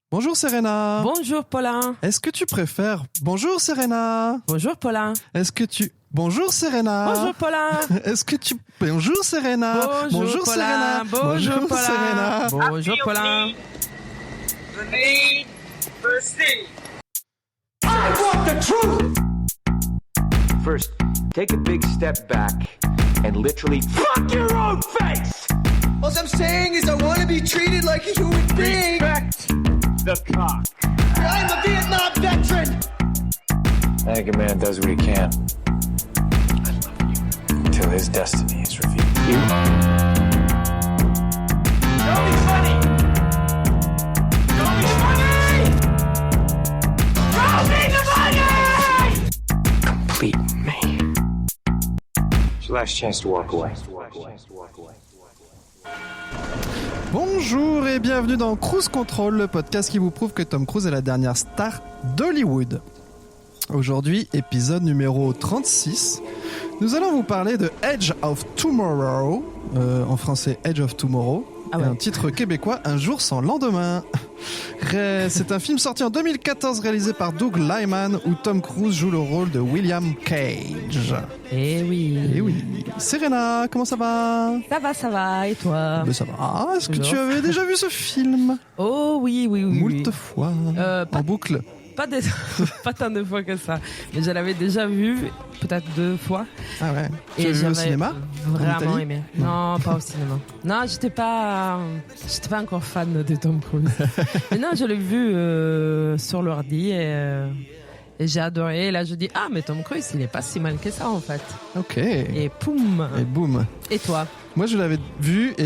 Bonjour Serena. Bonjour Paulin. Est-ce que tu préfères Bonjour Serena. Bonjour Paulin. Est-ce que tu Bonjour Serena. Bonjour Paulin. Est-ce que tu Bonjour Serena. Bonjour Paulin. Serena. Bonjour Paulin. Serena. Bonjour Paulin. The need for speed. I want the truth! First, take a big step back and literally Fuck your own face! All I'm saying is I want to be treated like a human being. Respect the cock. I'm a Vietnam veteran. I think a man does what he can. Until his destiny is revealed. Don't be funny! Don't be funny! Don't be the funny! Complete me. It's your last chance to walk away. Bonjour et bienvenue dans Cruise Control, le podcast qui vous prouve que Tom Cruise est la dernière star d'Hollywood. Aujourd'hui, épisode numéro 36. Nous allons vous parler de Edge of Tomorrow, en français Edge of Tomorrow, et un titre québécois, Un jour sans lendemain. C'est un film sorti en 2014 réalisé par Doug Liman où Tom Cruise joue le rôle de William Cage. Eh oui. Et oui. Serena, comment ça va? Ça va, et toi? Ben ça va. Est-ce que tu avais déjà vu ce film? Oh oui. Moult fois. En boucle. Pas tant de fois que ça. Mais je l'avais déjà vu, peut-être 2 fois. Ah ouais. Tu Et l'as vu au j'avais cinéma? vraiment aimé. Non, pas au cinéma. Non, j'étais pas encore fan de Tom Cruise. Mais non, je l'ai vu sur l'ordi et j'ai adoré. Et là, je dis, mais Tom Cruise, il est pas si mal que ça, en fait. Ok. Et poum. Et boum. Et toi? Moi, je l'avais vu et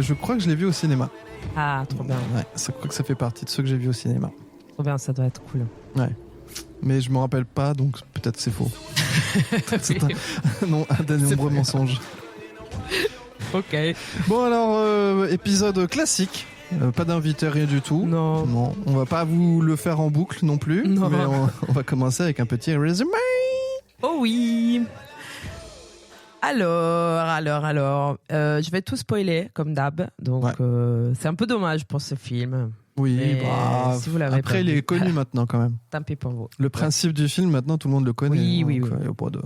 je crois que je l'ai vu au cinéma. Ah, trop bien. Ouais, je crois que ça fait partie de ceux que j'ai vus au cinéma. Trop bien, ça doit être cool. Ouais. Mais je me rappelle pas, donc peut-être c'est faux. C'est un des nombreux mensonges. Ok. Bon alors, épisode classique. Pas d'invité, rien du tout. Non. On va pas vous le faire en boucle non plus. Non. Mais on va commencer avec un petit résumé. Oh oui. Alors, je vais tout spoiler comme d'hab. Donc, c'est un peu dommage pour ce film. Oui, si vous l'avez après pas il vu. est connu maintenant quand même. Tant pis pour vous. Le principe du film, maintenant tout le monde le connaît. Oui. Donc, y a pas de...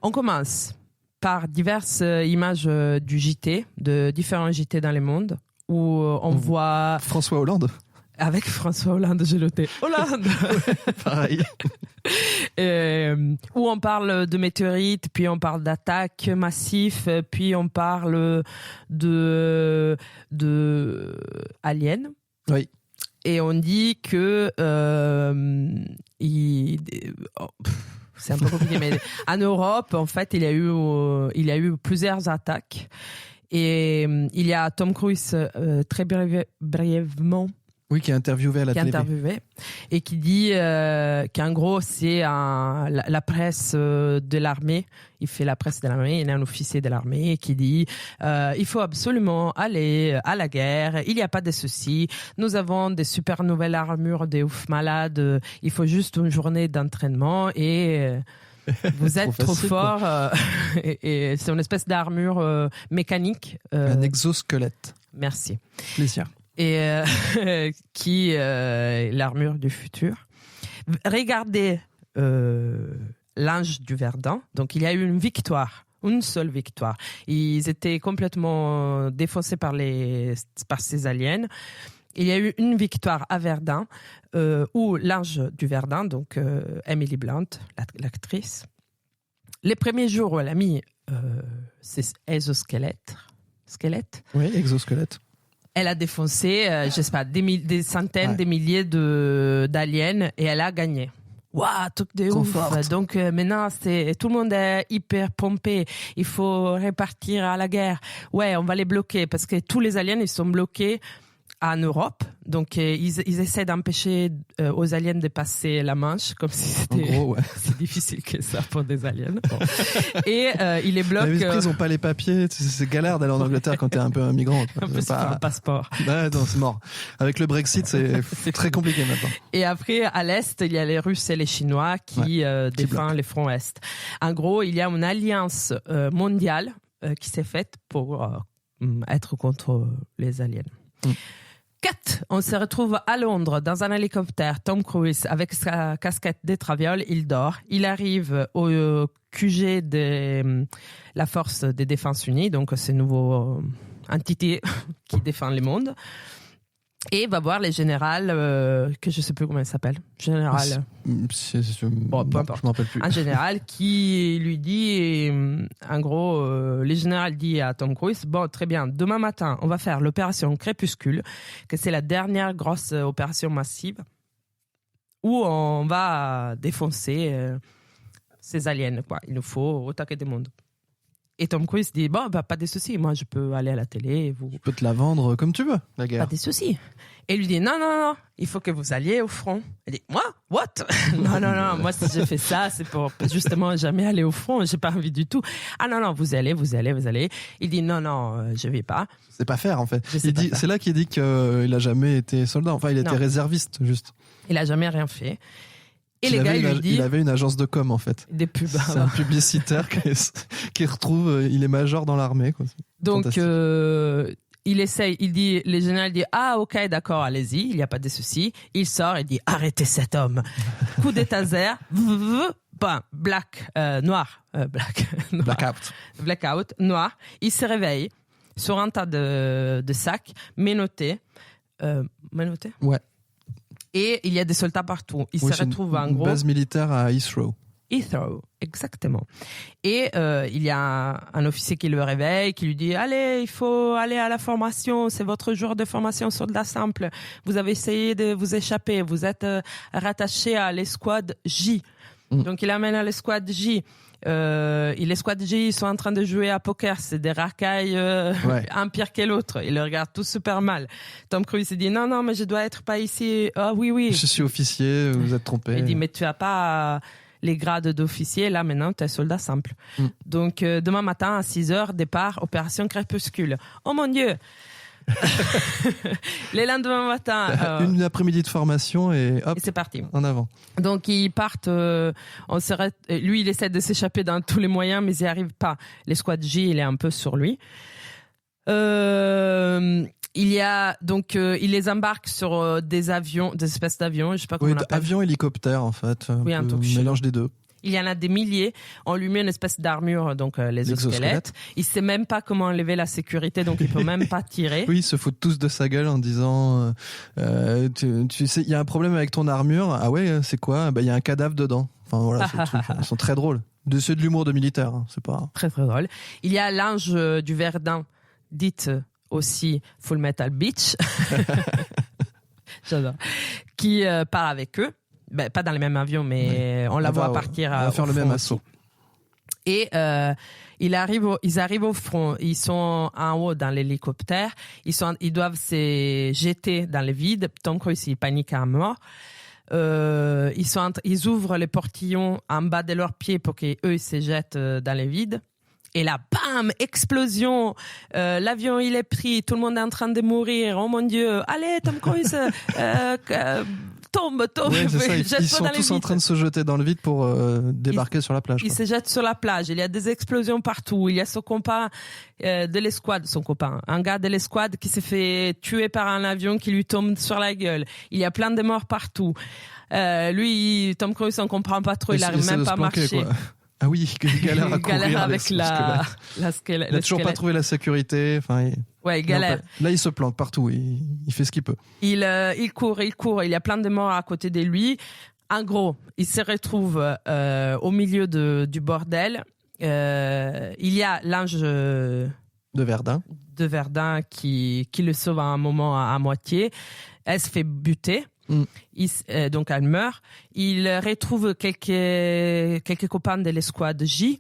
On commence par diverses images du JT, de différents JT dans le monde, où on voit... François Hollande. Avec François Hollande, j'ai noté. Hollande. Pareil. Où on parle de météorites, puis on parle d'attaques massives, puis on parle de aliens. Oui. Et on dit que c'est un peu compliqué, mais en Europe, en fait, il y a eu plusieurs attaques. Et il y a Tom Cruise très brièvement. Oui, qui est interviewé à la télé. Et qui dit qu'en gros, c'est la presse de l'armée. Il fait la presse de l'armée, il est un officier de l'armée qui dit il faut absolument aller à la guerre, il n'y a pas de soucis, nous avons des super nouvelles armures de ouf malades, il faut juste une journée d'entraînement et... Vous êtes trop fort et c'est une espèce d'armure mécanique. Un exosquelette. Merci. Plaisir. Et qui l'armure du futur. Regardez l'Ange du Verdun. Donc il y a eu une seule victoire. Ils étaient complètement défoncés par ces aliens. Il y a eu une victoire à Verdun où l'Ange du Verdun, donc Emily Blunt, l'actrice, les premiers jours où elle a mis ses exosquelettes. Oui, exosquelette. Elle a défoncé, je sais pas, des centaines, des milliers d'aliens et elle a gagné. Waouh, truc de ouf. Forte. Donc maintenant, tout le monde est hyper pompé. Il faut repartir à la guerre. Ouais, on va les bloquer parce que tous les aliens, ils sont bloqués en Europe. Donc ils essaient d'empêcher aux aliens de passer la Manche, comme si c'était c'est difficile que ça pour des aliens. Bon. Et ils les bloquent. Ils n'ont pas les papiers, c'est galère d'aller en Angleterre quand t'es un peu un migrant. Un peu pas... un passeport. Ouais, non, c'est mort. Avec le Brexit, c'est très compliqué maintenant. Et après, à l'Est, il y a les Russes et les Chinois qui défendent les fronts Est. En gros, il y a une alliance mondiale qui s'est faite pour être contre les aliens. Cut, on se retrouve à Londres dans un hélicoptère. Tom Cruise avec sa casquette de traviole, il dort. Il arrive au QG de la Force de Défense Unie, donc ce nouveau entité qui défend le monde. Et va voir les générales, que je sais plus comment il s'appelle. Général. Bon, peu importe. Je m'en rappelle plus. Un général qui lui dit, en gros, le général dit à Tom Cruise, bon, très bien, demain matin, on va faire l'opération Crépuscule, que c'est la dernière grosse opération massive, où on va défoncer ces aliens, quoi. Il nous faut attaquer des mondes. Et Tom Cruise dit, bon, bah, pas de soucis, moi je peux aller à la télé. Je peux te la vendre comme tu veux, la guerre. Pas de soucis. Et lui dit, non, il faut que vous alliez au front. Il dit, moi? What? non, moi si j'ai fait ça, c'est pour justement jamais aller au front, j'ai pas envie du tout. Ah non, vous allez. Il dit, non, je vais pas. C'est pas faire en fait. Faire. C'est là qu'il dit qu'il a jamais été soldat, enfin il était réserviste juste. Il a jamais rien fait. Et il avait une agence de com en fait. Des pubs. C'est un publicitaire qui retrouve, il est major dans l'armée. Quoi. Donc il essaye, le général dit ah ok d'accord allez-y, il n'y a pas de souci. Il sort et dit arrêtez cet homme. Coup de taser, blackout, noir. Il se réveille sur un tas de sacs menottés. Ouais. Et il y a des soldats partout. Il se retrouve en gros. Base militaire à Heathrow, exactement. Et il y a un officier qui le réveille, qui lui dit allez, il faut aller à la formation, c'est votre jour de formation soldat simple. Vous avez essayé de vous échapper, vous êtes rattaché à l'escouade J. Donc il amène à l'escouade J. L'escouade J, ils sont en train de jouer à poker, c'est des racailles un pire que l'autre. Ils le regardent tous super mal. Tom Cruise dit non mais je dois être pas ici. Ah oui. Je suis officier, vous êtes trompé. Il dit mais tu as pas les grades d'officier, là maintenant tu es soldat simple. Donc demain matin à 6h, départ, opération Crépuscule. Oh mon Dieu. Les lendemain matin une après-midi de formation et hop, et c'est parti en avant. Donc ils partent, lui il essaie de s'échapper dans tous les moyens mais il n'y arrive pas. L'escouade J il est un peu sur lui. Il y a donc il les embarque sur des avions, des espèces d'avions, je sais pas comment on appelle. Avion hélicoptère en fait, un truc mélange des deux. Il y en a des milliers. On lui met une espèce d'armure, donc les exosquelettes. Il sait même pas comment enlever la sécurité, donc il peut même pas tirer. Oui, ils se foutent tous de sa gueule en disant tu sais, il y a un problème avec ton armure. Ah ouais, c'est quoi? Il y a un cadavre dedans. Enfin voilà, ils sont très drôles. C'est de l'humour de militaire, hein, c'est pas très très drôle. Il y a l'ange du Verdun, dite aussi Full Metal Beach. J'adore. Qui part avec eux. Pas dans les mêmes avions, mais on la voit partir. On va faire le même assaut. Et ils arrivent au front. Ils sont en haut dans l'hélicoptère. Ils doivent se jeter dans le vide. Tom Cruise, il panique à mort. Ils ouvrent les portillons en bas de leurs pieds pour qu'eux ils se jettent dans le vide. Et là, bam, explosion. L'avion, il est pris. Tout le monde est en train de mourir. Oh mon Dieu. Allez, Tom Cruise, tombe. Ouais, c'est ça. Ils sont tous en train de se jeter dans le vide pour débarquer sur la plage. Ils se jettent sur la plage. Il y a des explosions partout. Il y a son copain de l'escouade, un gars de l'escouade qui s'est fait tuer par un avion qui lui tombe sur la gueule. Il y a plein de morts partout. Lui, Tom Cruise, on comprend pas trop. Il arrive même pas à marcher. Quoi. Ah oui, il galère à courir. Il galère avec la squelette. Il n'a toujours pas trouvé la sécurité. Enfin, il galère. Là, il se planque partout. Il fait ce qu'il peut. Il court. Il y a plein de morts à côté de lui. En gros, il se retrouve au milieu du bordel. Il y a l'ange de Verdun qui le sauve à un moment à moitié. Elle se fait buter. Donc elle meurt. Il retrouve quelques copains de l'escouade J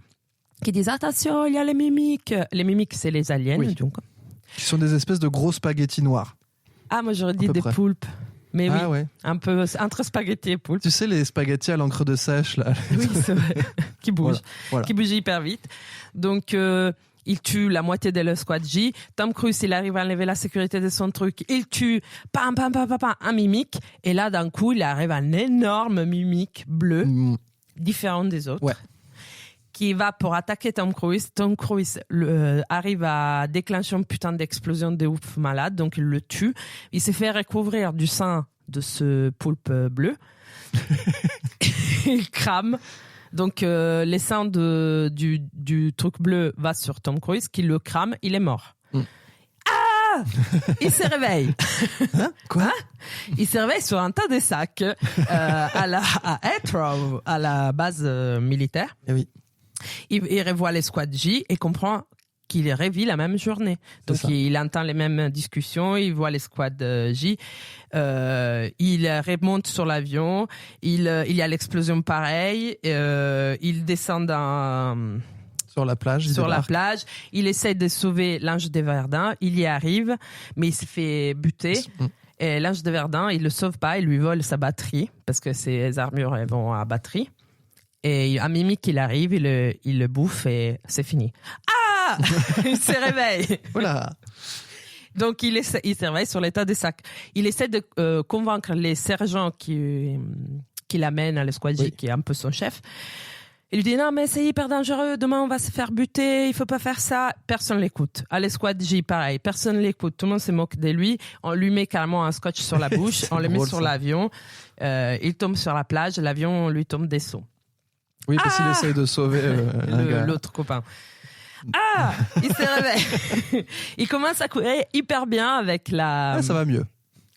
qui disent attention, il y a les mimiques. Les mimiques, c'est les aliens, donc. Qui sont des espèces de gros spaghettis noirs. Ah, moi j'aurais dit des poulpes. Mais oui, ouais. Un peu entre spaghettis et poulpes. Tu sais, les spaghettis à l'encre de sèche là. Oui, c'est vrai. Qui bougent. Voilà. Qui bougent hyper vite. Donc il tue la moitié de l'escouade J. Tom Cruise, il arrive à enlever la sécurité de son truc. Il tue un mimique. Et là, d'un coup, il arrive un énorme mimique bleu, différent des autres, qui va pour attaquer Tom Cruise. Tom Cruise arrive à déclencher une putain d'explosion de ouf malade, donc il le tue. Il s'est fait recouvrir du sang de ce poulpe bleu. Il crame. Donc les sangs du truc bleu va sur Tom Cruise, qui le crame, il est mort. Ah, il se réveille. Hein? Quoi? Il se réveille sur un tas de sacs à Heathrow, à la base militaire. Eh oui. Il revoit les squads J et comprend qu'il revit la même journée. Donc il entend les mêmes discussions, il voit les squads J, il remonte sur l'avion, il y a l'explosion pareille, il descend sur la plage. Il essaie de sauver l'Ange de Verdun, il y arrive, mais il se fait buter. Et l'Ange de Verdun, il le sauve pas, il lui vole sa batterie, parce que ses armures elles vont à batterie. Et un Mimic, il arrive, il le bouffe et c'est fini. Ah! Il se réveille. Voilà. Donc il se réveille sur l'état des sacs. Il essaie de convaincre les sergents qui l'amènent à l'escouade J, qui est un peu son chef. Il lui dit non mais c'est hyper dangereux, demain on va se faire buter, il faut pas faire ça. Personne l'écoute. À l'escouade J pareil, personne l'écoute, tout le monde se moque de lui. On lui met carrément un scotch sur la bouche, on le met sur l'avion, il tombe sur la plage, l'avion lui tombe des seaux. Oui, parce qu'il essaye de sauver l'autre copain. Ah, il se réveille. Il commence à courir hyper bien avec ça va mieux.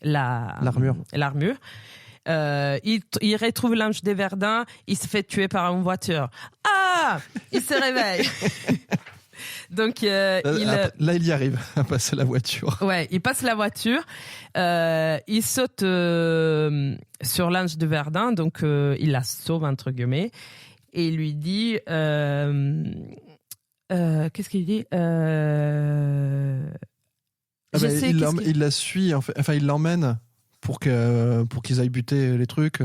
L'armure. Il retrouve l'Ange de Verdun, il se fait tuer par une voiture. Ah, il se réveille. Donc là, il y arrive à passer la voiture. Ouais, il passe la voiture. Il saute sur l'Ange de Verdun, donc il la sauve entre guillemets, et il lui dit. Qu'est-ce qu'il dit il la suit, en fait. Enfin, il l'emmène pour qu'ils aillent buter les trucs.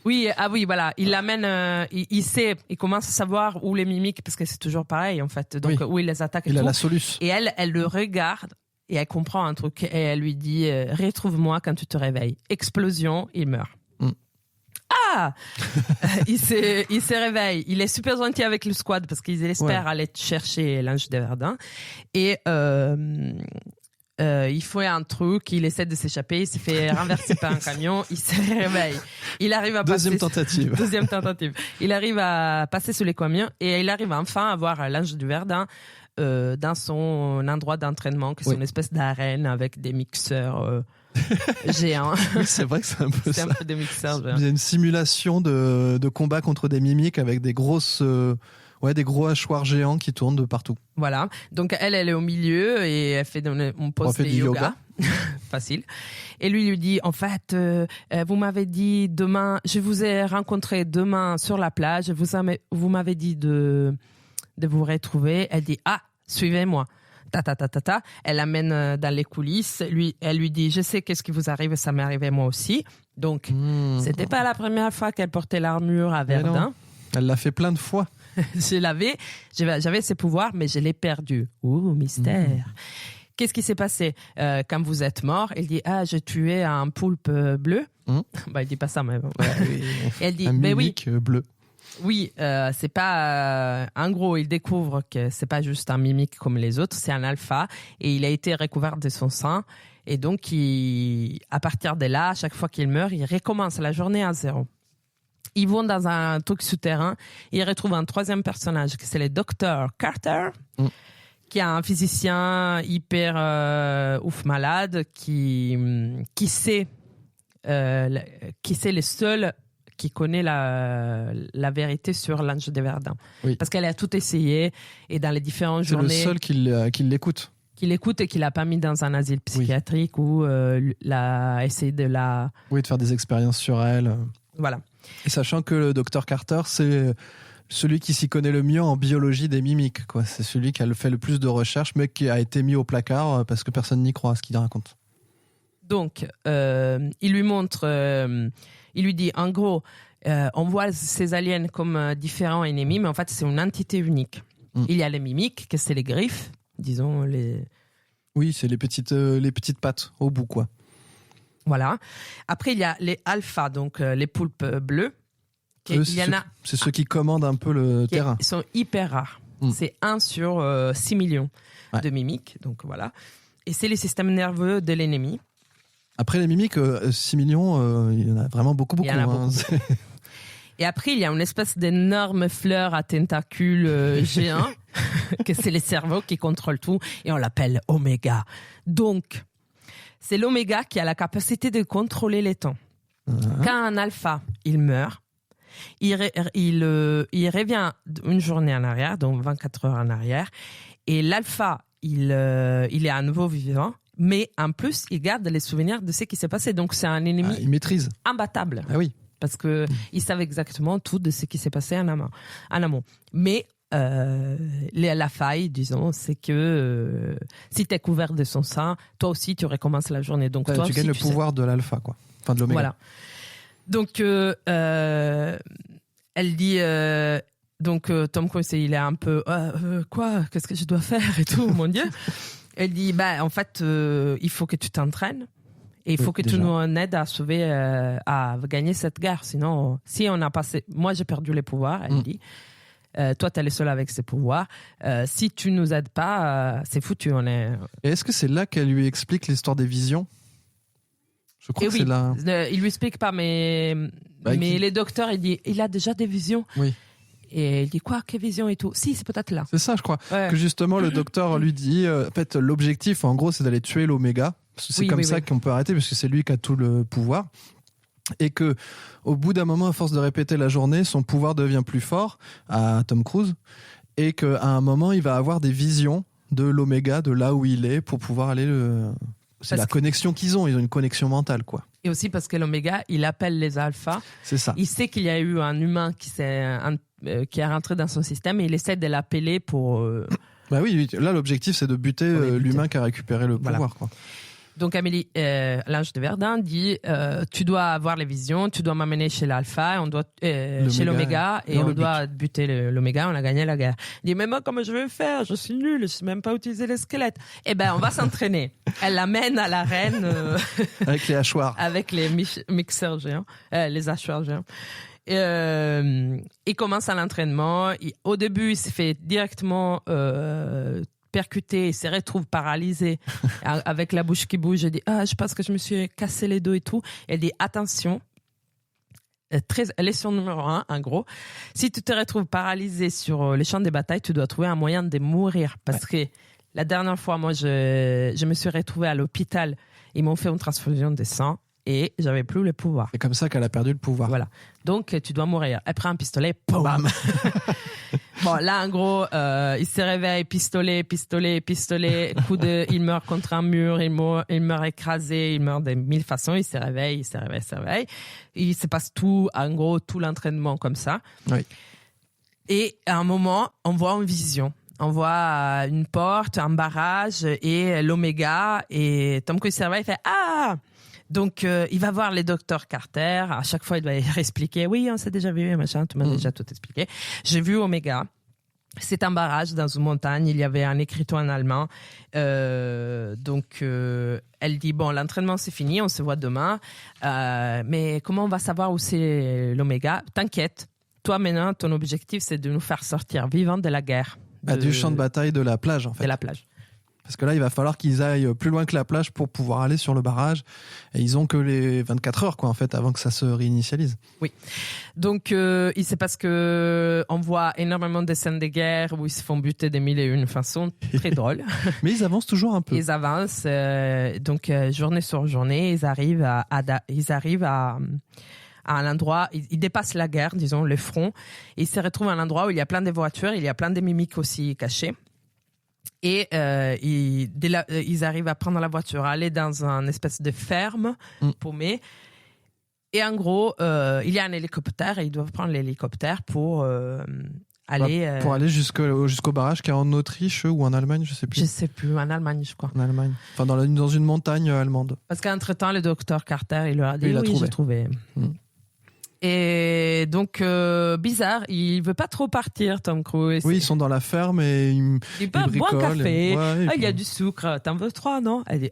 Oui, voilà. Il l'amène, il sait, il commence à savoir où les mimiques, parce que c'est toujours pareil, en fait. Donc, où il les attaque et il tout. a la soluce. Et elle le regarde et elle comprend un truc. Et elle lui dit, retrouve-moi quand tu te réveilles. Explosion, il meurt. Ah! Il se réveille. Il est super gentil avec le squad parce qu'ils espèrent aller chercher l'Ange de Verdun. Et, il fait un truc, il essaie de s'échapper, il se fait renverser par un camion, il se réveille. Il arrive à Deuxième tentative. Il arrive à passer sous les camions et il arrive enfin à voir l'Ange du Verdun dans son endroit d'entraînement, qui est une espèce d'arène avec des mixeurs géants. Oui, c'est vrai que c'est un peu ça. C'est un peu des mixeurs géants. Il y a une simulation de combat contre des mimiques avec des grosses... des gros hachoirs géants qui tournent de partout. Voilà. Donc elle est au milieu et elle fait une pose de yoga. Facile. Et lui dit, en fait, vous m'avez dit demain, je vous ai rencontré demain sur la plage, vous m'avez dit de vous retrouver. Elle dit, suivez-moi. Elle l'amène dans les coulisses. Elle lui dit, je sais qu'est-ce qui vous arrive, ça m'est arrivé moi aussi. Donc, c'était pas la première fois qu'elle portait l'armure à Verdun. Elle l'a fait plein de fois. J'avais ses pouvoirs, mais je l'ai perdu. Ouh, mystère. Qu'est-ce qui s'est passé quand vous êtes mort? Elle dit, j'ai tué un poulpe bleu. Il dit pas ça, mais bon. Elle dit, un mimique bleu. Oui, c'est pas. En gros, il découvre que c'est pas juste un mimique comme les autres, c'est un alpha, et il a été recouvert de son sang. Et donc, à partir de là, à chaque fois qu'il meurt, il recommence la journée à zéro. Ils vont dans un truc souterrain, et ils retrouvent un troisième personnage, qui c'est le Dr. Carter, qui est un physicien hyper ouf malade, qui sait le seul qui connaît la vérité sur l'Ange de Verdun. Oui. Parce qu'elle a tout essayé, et dans les différentes journées... C'est le seul qui l'écoute. Qui l'écoute et qui l'a pas mis dans un asile psychiatrique ou l'a essayé de la... Oui, de faire des expériences sur elle. Voilà. Et sachant que le Dr Carter, c'est celui qui s'y connaît le mieux en biologie des mimiques, quoi. C'est celui qui a fait le plus de recherches, mais qui a été mis au placard parce que personne n'y croit à ce qu'il raconte. Donc, il lui montre... il lui dit, en gros, on voit ces aliens comme différents ennemis, mais en fait, c'est une entité unique. Il y a les mimiques, que c'est les griffes, disons les... Oui, c'est les petites pattes au bout, quoi. Voilà. Après, il y a les alphas, donc les poulpes bleus, Eux, Il y en a c'est ceux qui commandent un peu le terrain. Ils sont hyper rares. C'est 1 sur 6 millions de mimiques. Donc voilà. Et c'est les systèmes nerveux de l'ennemi. Après les mimiques, 6 millions, il y en a vraiment beaucoup. Il y en a beaucoup. Et après, il y a une espèce d'énorme fleur à tentacules géant, que c'est les cerveaux qui contrôlent tout, et on l'appelle Oméga. Donc, c'est l'Oméga qui a la capacité de contrôler les temps. Quand un alpha, il meurt, il revient une journée en arrière, donc 24 heures en arrière, et l'alpha, il est à nouveau vivant, mais en plus, il garde les souvenirs de ce qui s'est passé. Donc, c'est un ennemi il maîtrise. Imbattable. Ah oui. Parce que ils savent exactement tout de ce qui s'est passé en amont. Mais la faille, disons, c'est que si tu es couvert de son sang, toi aussi tu recommences la journée. Donc toi tu aussi, gagnes le pouvoir de l'alpha, quoi. Enfin de l'oméga. Voilà. Donc elle dit. Donc Tom Cruise, il est un peu quoi, qu'est-ce que je dois faire et tout, mon Dieu. Elle dit en fait il faut que tu t'entraînes. Et il faut que tu nous aides à sauver, à gagner cette guerre. Sinon, si on a passé, moi j'ai perdu les pouvoirs, elle dit. Toi, t'es le seul avec ces pouvoirs. Si tu nous aides pas, c'est foutu. Et est-ce que c'est là qu'elle lui explique l'histoire des visions ? Je crois que c'est là. Il lui explique pas, mais les docteurs, il a déjà des visions. Oui. Et il dit quoi, quelle vision et tout. Si, c'est peut-être là. C'est ça, je crois. Ouais. Que justement, le docteur lui dit, en fait, l'objectif, en gros, c'est d'aller tuer l'Oméga. C'est comme ça qu'on peut arrêter, parce que c'est lui qui a tout le pouvoir. Et que, au bout d'un moment, à force de répéter la journée, son pouvoir devient plus fort à Tom Cruise. Et qu'à un moment, il va avoir des visions de l'Oméga, de là où il est, pour pouvoir aller C'est la connexion qu'ils ont. Ils ont une connexion mentale, quoi. Et aussi parce que l'Oméga, il appelle les alphas. C'est ça. Il sait qu'il y a eu un humain qui est rentré dans son système et il essaie de l'appeler pour... Bah oui, là, l'objectif, c'est de buter l'humain qui a récupéré le pouvoir, quoi. Donc Amélie, l'ange de Verdun dit tu dois avoir les visions, tu dois m'amener chez l'alpha, chez l'oméga et on doit buter l'oméga, on a gagné la guerre. Il dit mais moi comment je vais faire, je suis nul, je sais même pas utiliser les squelettes. Eh ben on va s'entraîner. Elle l'amène à l'arène avec les hachoirs, avec les mixeurs géants, les hachoirs géants. Il commence à l'entraînement. Au début, il se fait directement percuté, il se retrouve paralysé avec la bouche qui bouge. Il dit je pense que je me suis cassé les dos et tout. Elle dit attention, leçon numéro 1 en gros, si tu te retrouves paralysé sur les champs de bataille, tu dois trouver un moyen de mourir parce que la dernière fois moi je me suis retrouvée à l'hôpital, ils m'ont fait une transfusion de sang et j'avais plus le pouvoir. C'est comme ça qu'elle a perdu le pouvoir. Voilà. Donc tu dois mourir. Elle prend un pistolet, bam. Bon, là, en gros, il se réveille, pistolet, il meurt contre un mur, il meurt écrasé, il meurt de 1000 façons, il se réveille. Il se passe tout, en gros, tout l'entraînement comme ça. Oui. Et à un moment, on voit une vision. On voit une porte, un barrage et l'Oméga, et Tom Cruise se réveille, il fait « Ah !» Donc, il va voir les docteurs Carter. À chaque fois, il va expliquer. Oui, on s'est déjà vu, machin. Tu m'as déjà tout expliqué. J'ai vu Oméga. C'est un barrage dans une montagne. Il y avait un écriteau en allemand. Donc, elle dit, bon, l'entraînement, c'est fini. On se voit demain. Mais comment on va savoir où c'est l'Oméga? T'inquiète. Toi, maintenant, ton objectif, c'est de nous faire sortir vivants de la guerre. Du champ de bataille de la plage, en fait. De la plage. Parce que là, il va falloir qu'ils aillent plus loin que la plage pour pouvoir aller sur le barrage. Et ils ont que les 24 heures, quoi, en fait, avant que ça se réinitialise. Oui. Donc, il se passe que on voit énormément de scènes de guerre où ils se font buter de 1001 façons. Très drôle. Mais ils avancent toujours un peu. Ils avancent. Donc, journée sur journée, ils arrivent à un endroit, ils dépassent la guerre, disons, le front. Et ils se retrouvent à un endroit où il y a plein de voitures, il y a plein de mimiques aussi cachés. Et ils arrivent à prendre la voiture, à aller dans une espèce de ferme paumée. Et en gros, il y a un hélicoptère et ils doivent prendre l'hélicoptère pour aller... Pour aller jusqu'au barrage qui est en Autriche ou en Allemagne, je sais plus. Je sais plus, en Allemagne, je crois. En Allemagne. Enfin, dans une montagne allemande. Parce qu'entre-temps, le docteur Carter, il leur a dit j'ai trouvé. Et donc, bizarre, il veut pas trop partir, Tom Cruise. Oui, ils sont dans la ferme et ils bricolent. Bois un café. Ouais, il y a du sucre. T'en veux 3, non? Elle dit,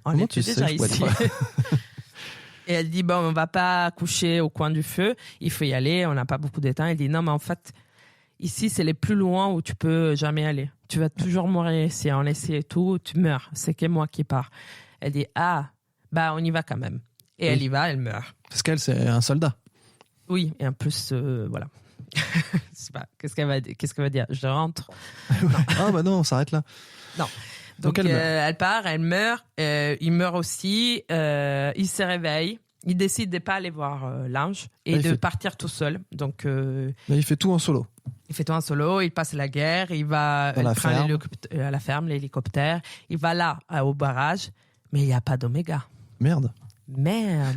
on était déjà ici. Et elle dit, bon, on va pas coucher au coin du feu, il faut y aller, on n'a pas beaucoup de temps. Elle dit, non, mais en fait, ici, c'est les plus loin où tu peux jamais aller. Tu vas toujours mourir ici, on essaie et tout, tu meurs. C'est que moi qui pars. Elle dit, on y va quand même. Et elle y va, elle meurt. Parce qu'elle, c'est un soldat. Oui, et en plus, voilà. Je sais pas, qu'est-ce qu'elle va dire? Je rentre. Ah bah non, on s'arrête là. Non. Donc elle part, elle meurt, il meurt aussi, il se réveille, il décide de pas aller voir l'ange et de partir tout seul. Donc Mais il fait tout en solo. il fait tout en solo, il passe la guerre, il va à la ferme, l'hélicoptère, il va là au barrage, mais il n'y a pas d'Oméga. Merde.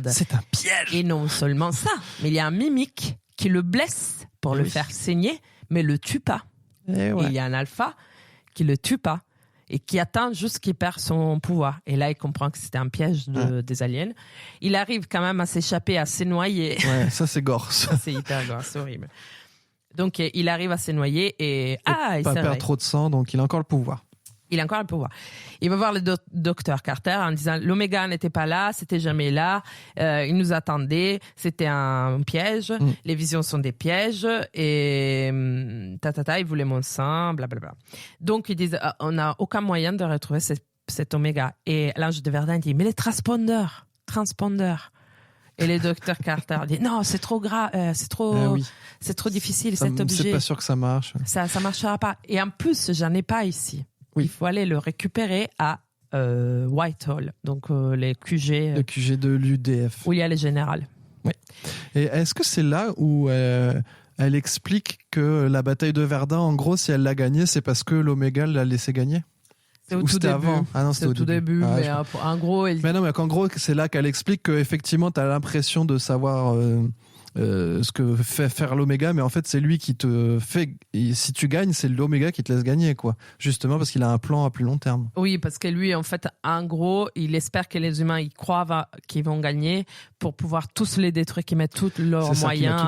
C'est un piège. Et non seulement ça, mais il y a un mimique qui le blesse pour le faire saigner, mais le tue pas. Et il y a un alpha qui le tue pas et qui attend juste qu'il perd son pouvoir. Et là, il comprend que c'était un piège des aliens. Il arrive quand même à s'échapper, à se noyer. Ouais, ça c'est gore. C'est hyper gore, c'est horrible. Donc, il arrive à se noyer et il pas perdre trop de sang, donc il a encore le pouvoir. Il a encore le pouvoir. Il va voir le docteur Carter en disant l'Oméga n'était pas là, c'était jamais là, il nous attendait, c'était un piège, les visions sont des pièges et il voulait mon sang, blablabla. Donc ils disent on n'a aucun moyen de retrouver cet Oméga. Et l'ange de Verdun dit mais les transpondeurs. Et le docteur Carter dit non, c'est trop grave, c'est trop difficile cet objet. C'est pas sûr que ça marche. Ça marchera pas. Et en plus, j'en ai pas ici. Oui. Il faut aller le récupérer à Whitehall, donc les QG. Le QG de l'UDF. Où il y a les générales. Oui. Et est-ce que c'est là où elle explique que la bataille de Verdun, en gros, si elle l'a gagnée, c'est parce que l'Oméga l'a laissé gagner? C'est au tout début. Avant. Ah non, c'est au tout début. Mais en gros, mais non, mais qu'en gros, c'est là qu'elle explique qu'effectivement, tu as l'impression de savoir ce que fait faire l'Oméga, mais en fait, c'est lui qui te fait. Et si tu gagnes, c'est l'Oméga qui te laisse gagner, quoi. Justement parce qu'il a un plan à plus long terme. Oui, parce que lui, en fait, en gros, il espère que les humains, ils croient qu'ils vont gagner pour pouvoir tous les détruire, qu'ils mettent tous leurs moyens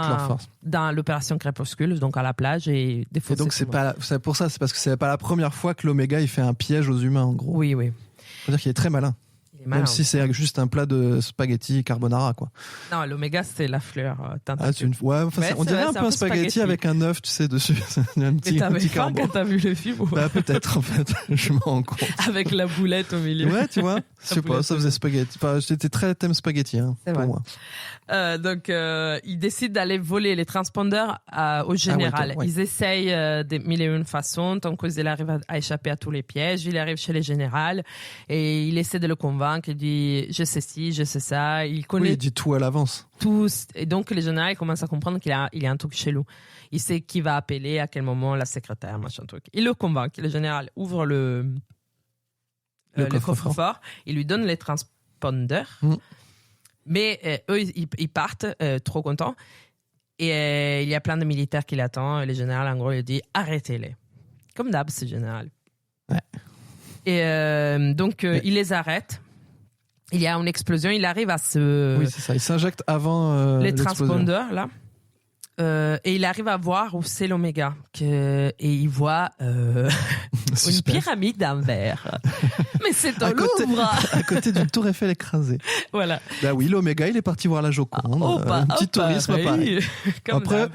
dans l'opération Crépuscule, donc à la plage et des fois. Et donc c'est pour ça, c'est parce que c'est pas la première fois que l'Oméga il fait un piège aux humains, en gros. Oui. Faut dire qu'il est très malin. Même si c'est juste un plat de spaghetti carbonara, quoi. Non, l'Oméga, c'est la fleur tentacule. On dirait un peu un spaghetti avec un œuf, tu sais, dessus. Un petit faim quand t'as vu le film ou pas? Peut-être, en fait. Je m'en rends compte. Avec la boulette au milieu. Ouais, tu vois. Je sais pas, ça faisait spaghetti. Enfin, j'étais très thème spaghetti, pour moi. Donc, ils décident d'aller voler les transpondeurs au général. Ils essayent de mille et une façons. Tant qu'ils arrivent à échapper à tous les pièges, il arrive chez les générales et il essaie de le convaincre. Il dit je sais ci, je sais ça. Il connaît. Il dit tout à l'avance. Tout. Et donc les généraux commencent à comprendre qu'il y a un truc chelou. Il sait qui va appeler, à quel moment, la secrétaire, machin truc. Il le convainc. Le général ouvre le coffre-fort. Il lui donne les transpondeurs. Mais eux, ils partent trop contents. Et il y a plein de militaires qui l'attendent. Et le général, en gros, il dit arrêtez-les. Comme d'hab, ce général. Ouais. Et donc, il les arrête. Il y a une explosion. Il arrive à se. Oui, c'est ça. Il s'injecte avant les transpondeurs, là. Et il arrive à voir où c'est l'Oméga. Et il voit une pyramide en verre. Mais c'est au Louvre. À côté d'une tour Eiffel écrasée. Voilà. Bah oui, l'Oméga, il est parti voir la Joconde. Un petit tourisme à Paris. Après,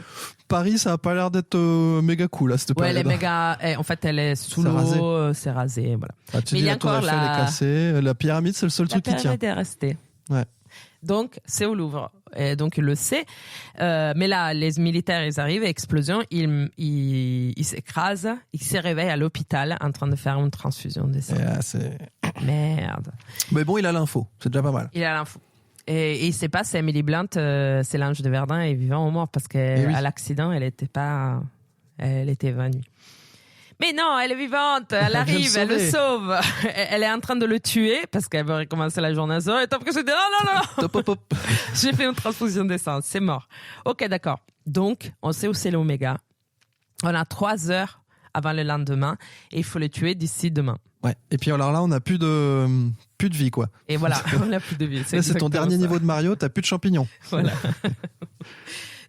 Paris, ça a pas l'air d'être méga cool à cette période. Ouais, les méga. En fait, elle est sous l'eau, c'est rasé. Voilà. Ah, tu dis la tour Eiffel est cassée. La pyramide, c'est le seul truc qui tient. La pyramide est restée. Ouais. Donc, c'est au Louvre. Et donc, il le sait. Mais là, les militaires, ils arrivent, explosion, ils s'écrasent, ils se réveillent à l'hôpital en train de faire une transfusion de sang. Merde. Mais bon, il a l'info. C'est déjà pas mal. Il a l'info. Et il sait pas si Emily Blunt, c'est l'ange de Verdun, est vivant ou mort parce qu'à l'accident, elle était évanouie. Mais non, elle est vivante, elle arrive, elle le sauve. Elle est en train de le tuer parce qu'elle veut recommencer la journée à zéro. Et top que je dis non. Top, hop. J'ai fait une transfusion d'essence, c'est mort. Ok, d'accord. Donc, on sait où c'est l'Oméga. On a 3 heures avant le lendemain et il faut le tuer d'ici demain. Ouais. Et puis alors là, on n'a plus de vie, quoi. Et voilà, on n'a plus de vie. C'est ton dernier niveau de Mario, t'as plus de champignons. Voilà.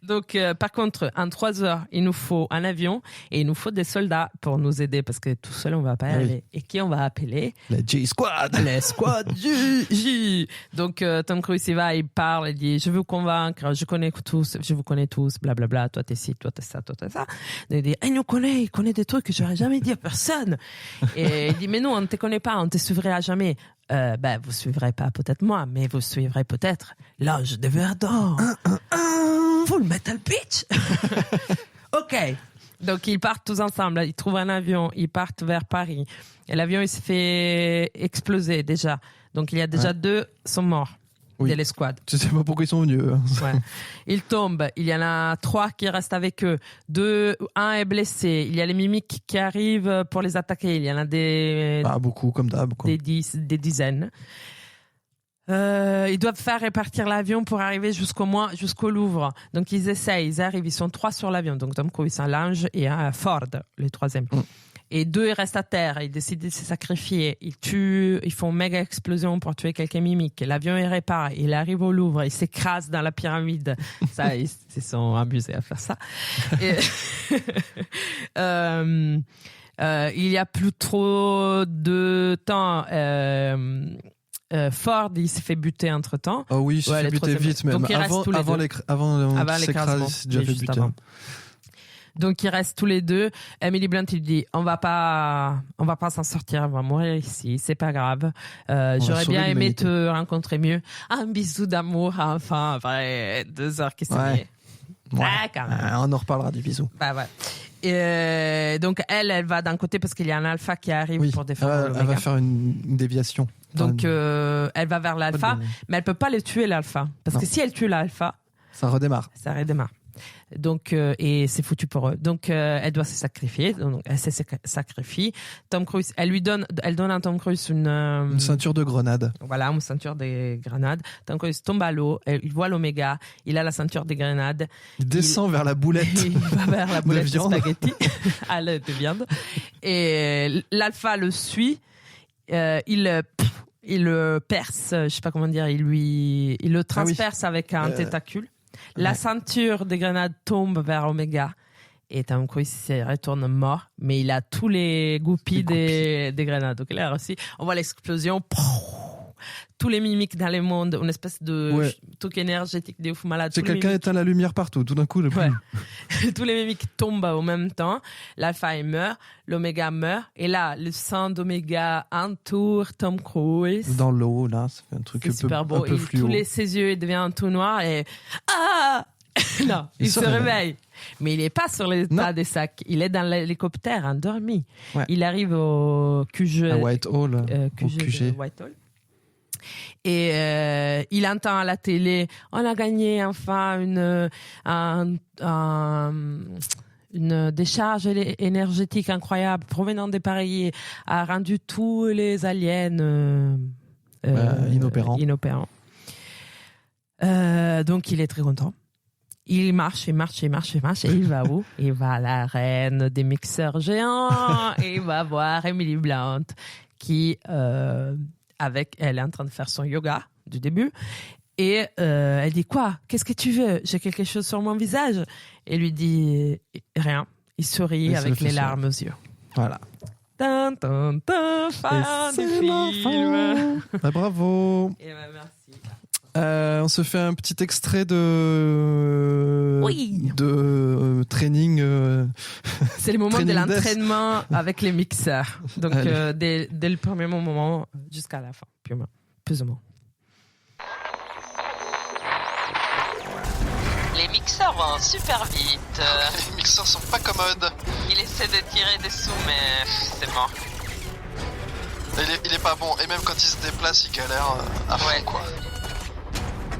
Donc, par contre, en 3 heures, il nous faut un avion et il nous faut des soldats pour nous aider parce que tout seul, on va pas y aller. Et qui on va appeler? La J-Squad. Les squad J. Donc, Tom Cruise, il va, il parle, il dit, je veux vous convaincre, je vous connais tous, blablabla, toi t'es ci, toi t'es ça, toi t'es ça. Et il dit, il connaît des trucs que j'aurais jamais dit à personne. Et il dit, mais non, on ne te connaît pas, on te suivra jamais. Vous suivrez pas peut-être moi, mais vous suivrez peut-être l'Ange de Verdun. Full Metal Bitch. Ok. Donc ils partent tous ensemble. Ils trouvent un avion. Ils partent vers Paris. Et l'avion il se fait exploser déjà. Donc il y a déjà 2 sont morts de l'escouade. Je sais pas pourquoi ils sont venus. Ouais. Ils tombent. Il y en a 3 qui restent avec eux. 1 est blessé. Il y a les mimiques qui arrivent pour les attaquer. Il y en a beaucoup comme d'hab. Des dizaines. Ils doivent faire répartir l'avion pour arriver jusqu'au Louvre. Donc ils essayent, ils arrivent, ils sont 3 sur l'avion. Donc Tom Cruise, un Lange et un Ford, le 3e. Et 2 ils restent à terre, ils décident de se sacrifier. Ils font une méga explosion pour tuer quelques mimiques. L'avion est réparé, il arrive au Louvre, il s'écrase dans la pyramide. Ça, ils se sont amusés à faire ça. Et il y a plus trop de temps. Ford, il s'est fait buter entre temps. Oh oui, il s'est fait buter vite, même. Donc, avant qu'il s'écrase, il s'est déjà fait buter. Donc, ils restent tous les 2. Emily Blunt, il dit, on va pas s'en sortir, on va mourir ici, c'est pas grave. J'aurais bien aimé te rencontrer mieux. Un bisou d'amour, enfin, après 2 heures qui sont liées. On en reparlera du bisou. Ouais. Et donc, elle va d'un côté parce qu'il y a un alpha qui arrive pour défendre l'Oméga. Elle va faire une déviation. Donc, elle va vers l'alpha, mais elle peut pas le tuer, l'alpha. Parce que si elle tue l'alpha, ça redémarre. Donc, et c'est foutu pour eux. Donc, elle doit se sacrifier. Donc, elle se sacrifie. Tom Cruise, elle donne à Tom Cruise une ceinture de grenades. Voilà, une ceinture de grenades. Tom Cruise tombe à l'eau. Il voit l'Oméga. Il a la ceinture des grenades. Il descend vers la boulette. Il va vers la boulette de spaghetti. de viande. Et l'alpha le suit. Il le perce, je sais pas comment dire, il le transperce avec un tétacule. La ceinture des grenades tombe vers Oméga et Tom Cruise se retourne mort, mais il a tous les goupilles des grenades. Donc là aussi, on voit l'explosion. Tous les mimiques dans le monde, une espèce de truc énergétique de ouf malade. C'est quelqu'un éteint la lumière partout, tout d'un coup. Tous les mimiques tombent au même temps. L'alpha meurt, l'Oméga meurt, et là, le sang d'Oméga entoure Tom Cruise. Dans l'eau, là, ça fait un truc super beau. Un peu fluo. Ses yeux deviennent tout noirs et non, il se réveille. Mais il n'est pas sur le tas des sacs. Il est dans l'hélicoptère, endormi. Ouais. Il arrive au QG. À Whitehall. QG. Whitehall. Et il entend à la télé, on a gagné enfin une décharge énergétique incroyable provenant des Paris, a rendu tous les aliens inopérants. Donc il est très content. Il marche, et il va où? Il va à l'arène des mixeurs géants et il va voir Emily Blunt qui... elle est en train de faire son yoga du début et elle dit quoi? Qu'est-ce que tu veux? J'ai quelque chose sur mon visage. Et lui dit rien. Il sourit avec les larmes aux yeux. Voilà. Fin du film. Bravo. Et merci. On se fait un petit extrait de training. C'est le moment de l'entraînement avec les mixeurs. Donc dès le premier moment jusqu'à la fin, plus ou moins. Les mixeurs vont super vite. Les mixeurs sont pas commodes. Il essaie de tirer des sous, mais c'est mort. Il est pas bon. Et même quand il se déplace, il galère à fond, quoi.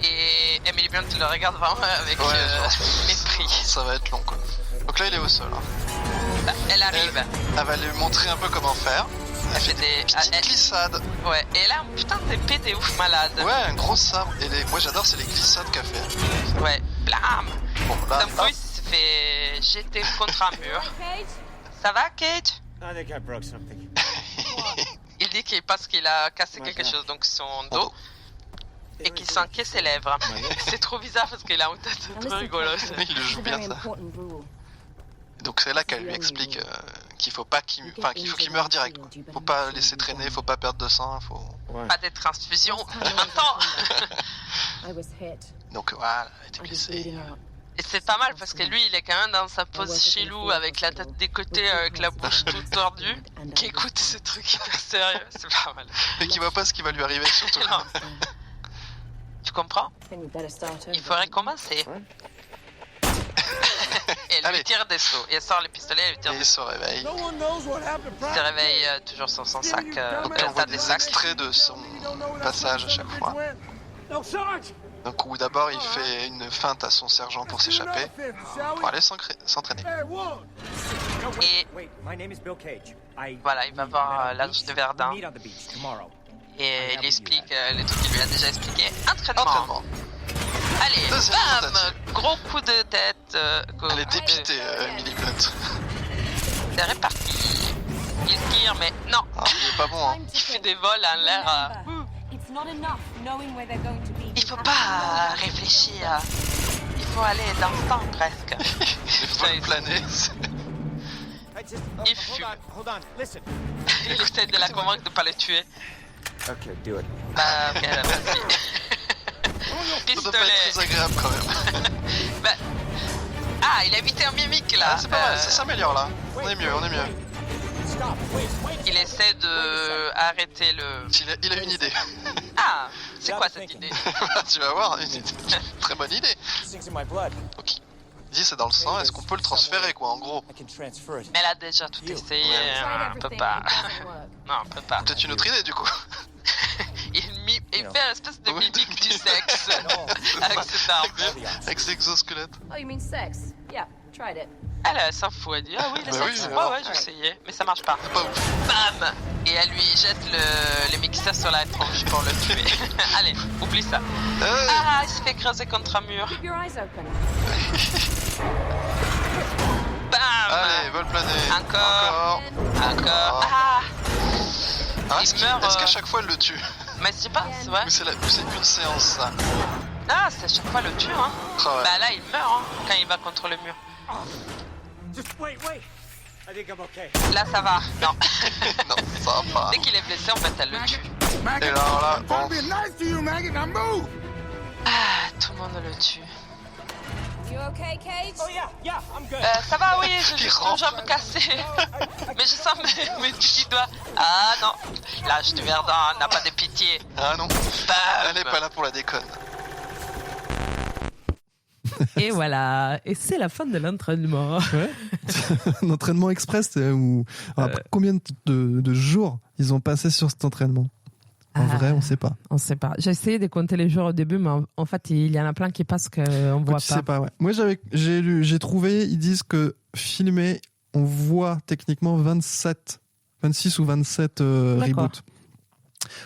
Et Emily Blunt le regarde vraiment avec mépris. Ça va être long, quoi. Donc là, il est au sol. Bah, elle arrive. Elle va lui montrer un peu comment faire. Elle fait des petites glissades. Ouais, et elle a un putain d'épée des ouf malade. Ouais, un gros sabre. Et moi, j'adore, c'est les glissades qu'elle fait. Ouais, blam. Bon, là, Tom Cruise se fait jeter contre un mur. Ça va, Cage? I think I broke something. Il dit parce qu'il a cassé quelque chose, donc son dos. et qui sent que ses lèvres. C'est trop bizarre parce qu'il a une tête trop rigolote. Il le joue bien ça. Donc c'est là qu'elle lui explique qu'il faut pas qu'il faut qu'il meure direct. Quoi. Faut pas laisser traîner, faut pas perdre de sang, faut. Pas de transfusion. Attends. Donc voilà, elle était blessée. Et c'est pas mal parce que lui, il est quand même dans sa pose chelou avec la tête des côtés, avec la bouche toute tordue, qui écoute ce truc hyper sérieux. C'est pas mal. Et qui voit pas ce qui va lui arriver surtout. Non. Tu comprends? Il faudrait commencer. Et elle lui tire des sauts. Et elle sort les pistolets, elle lui tire Et des il sauts. se réveille. Il se réveille toujours sur son sac. Donc on voit des extraits de son passage à chaque fois. Donc où d'abord il fait une feinte à son sergent pour s'échapper, pour aller s'entraîner. Et voilà, il va voir l'âge de Verdun. Et il explique les trucs qu'il lui a déjà expliqué. Entraînement. Allez, Deuxième bam, tentative. gros coup de tête. Elle est dépitée, Emily Blunt. C'est réparti. Il tire, mais non. Ah, il est pas bon, hein. Il fait des vols en l'air. Il faut pas réfléchir. Il faut aller dans le temps presque. Il faut planer. Il fume. Il essaie de la convaincre de pas le tuer. Okay, do it. Bah, ok, vas-y. Ça doit pas être très agréable quand même. Bah... Ah, il a évité un mimique là. Ah, c'est pas mal, ça s'améliore là. On est mieux. Il essaie de arrêter le... Il a une idée. Ah, c'est quoi cette idée? Tu vas voir, une très bonne idée. Ok. Il dit c'est dans le sang, est-ce qu'on peut le transférer quoi en gros? Mais elle a déjà tout essayé, on peut pas. Non, on peut pas. Peut-être une autre idée du coup. Il fait une espèce de mimique du sexe avec cette armure. Avec ses exosquelettes. Elle s'en fout, elle dit ah oui, le Bah sexe. oui, Ouais, j'ai essayé, mais ça marche pas. C'est pas ouf. Bam! Et elle lui jette le mixeur sur la tronche pour le tuer. Allez, oublie ça. Ah, il se fait écraser contre un mur. Bam! Allez, vol plané. Encore. Ah! Il meurt. Est-ce qu'à chaque fois elle le tue? Mais je sais pas, c'est vrai. Ou c'est une séance ça? Ah, c'est à chaque fois le tue, hein. Oh, ouais. Bah là, il meurt, hein, quand il va contre le mur. Là, ça va. Non. Non, ça va pas. Dès qu'il est blessé, en fait, elle le tue. Et alors là, bon. Ah, tout le monde le tue. Oh yeah, I'm good. Ça va, oui, j'ai Il juste une rentre. jambe cassée. Mais je sens mes petits doigts. Ah non, l'âge du Verdun n'a pas de pitié. Ah non, Bam. elle est pas là pour la déconne. Et voilà, et c'est la fin de l'entraînement. Ouais. Un entraînement express où après, combien de jours ils ont passé sur cet entraînement? En vrai, on sait pas. On sait pas. J'ai essayé de compter les jours au début, mais en fait, il y en a plein qui passent qu'on voit Tu sais pas, ouais. Moi, j'ai trouvé, ils disent que filmé, on voit techniquement 26 ou 27 reboots.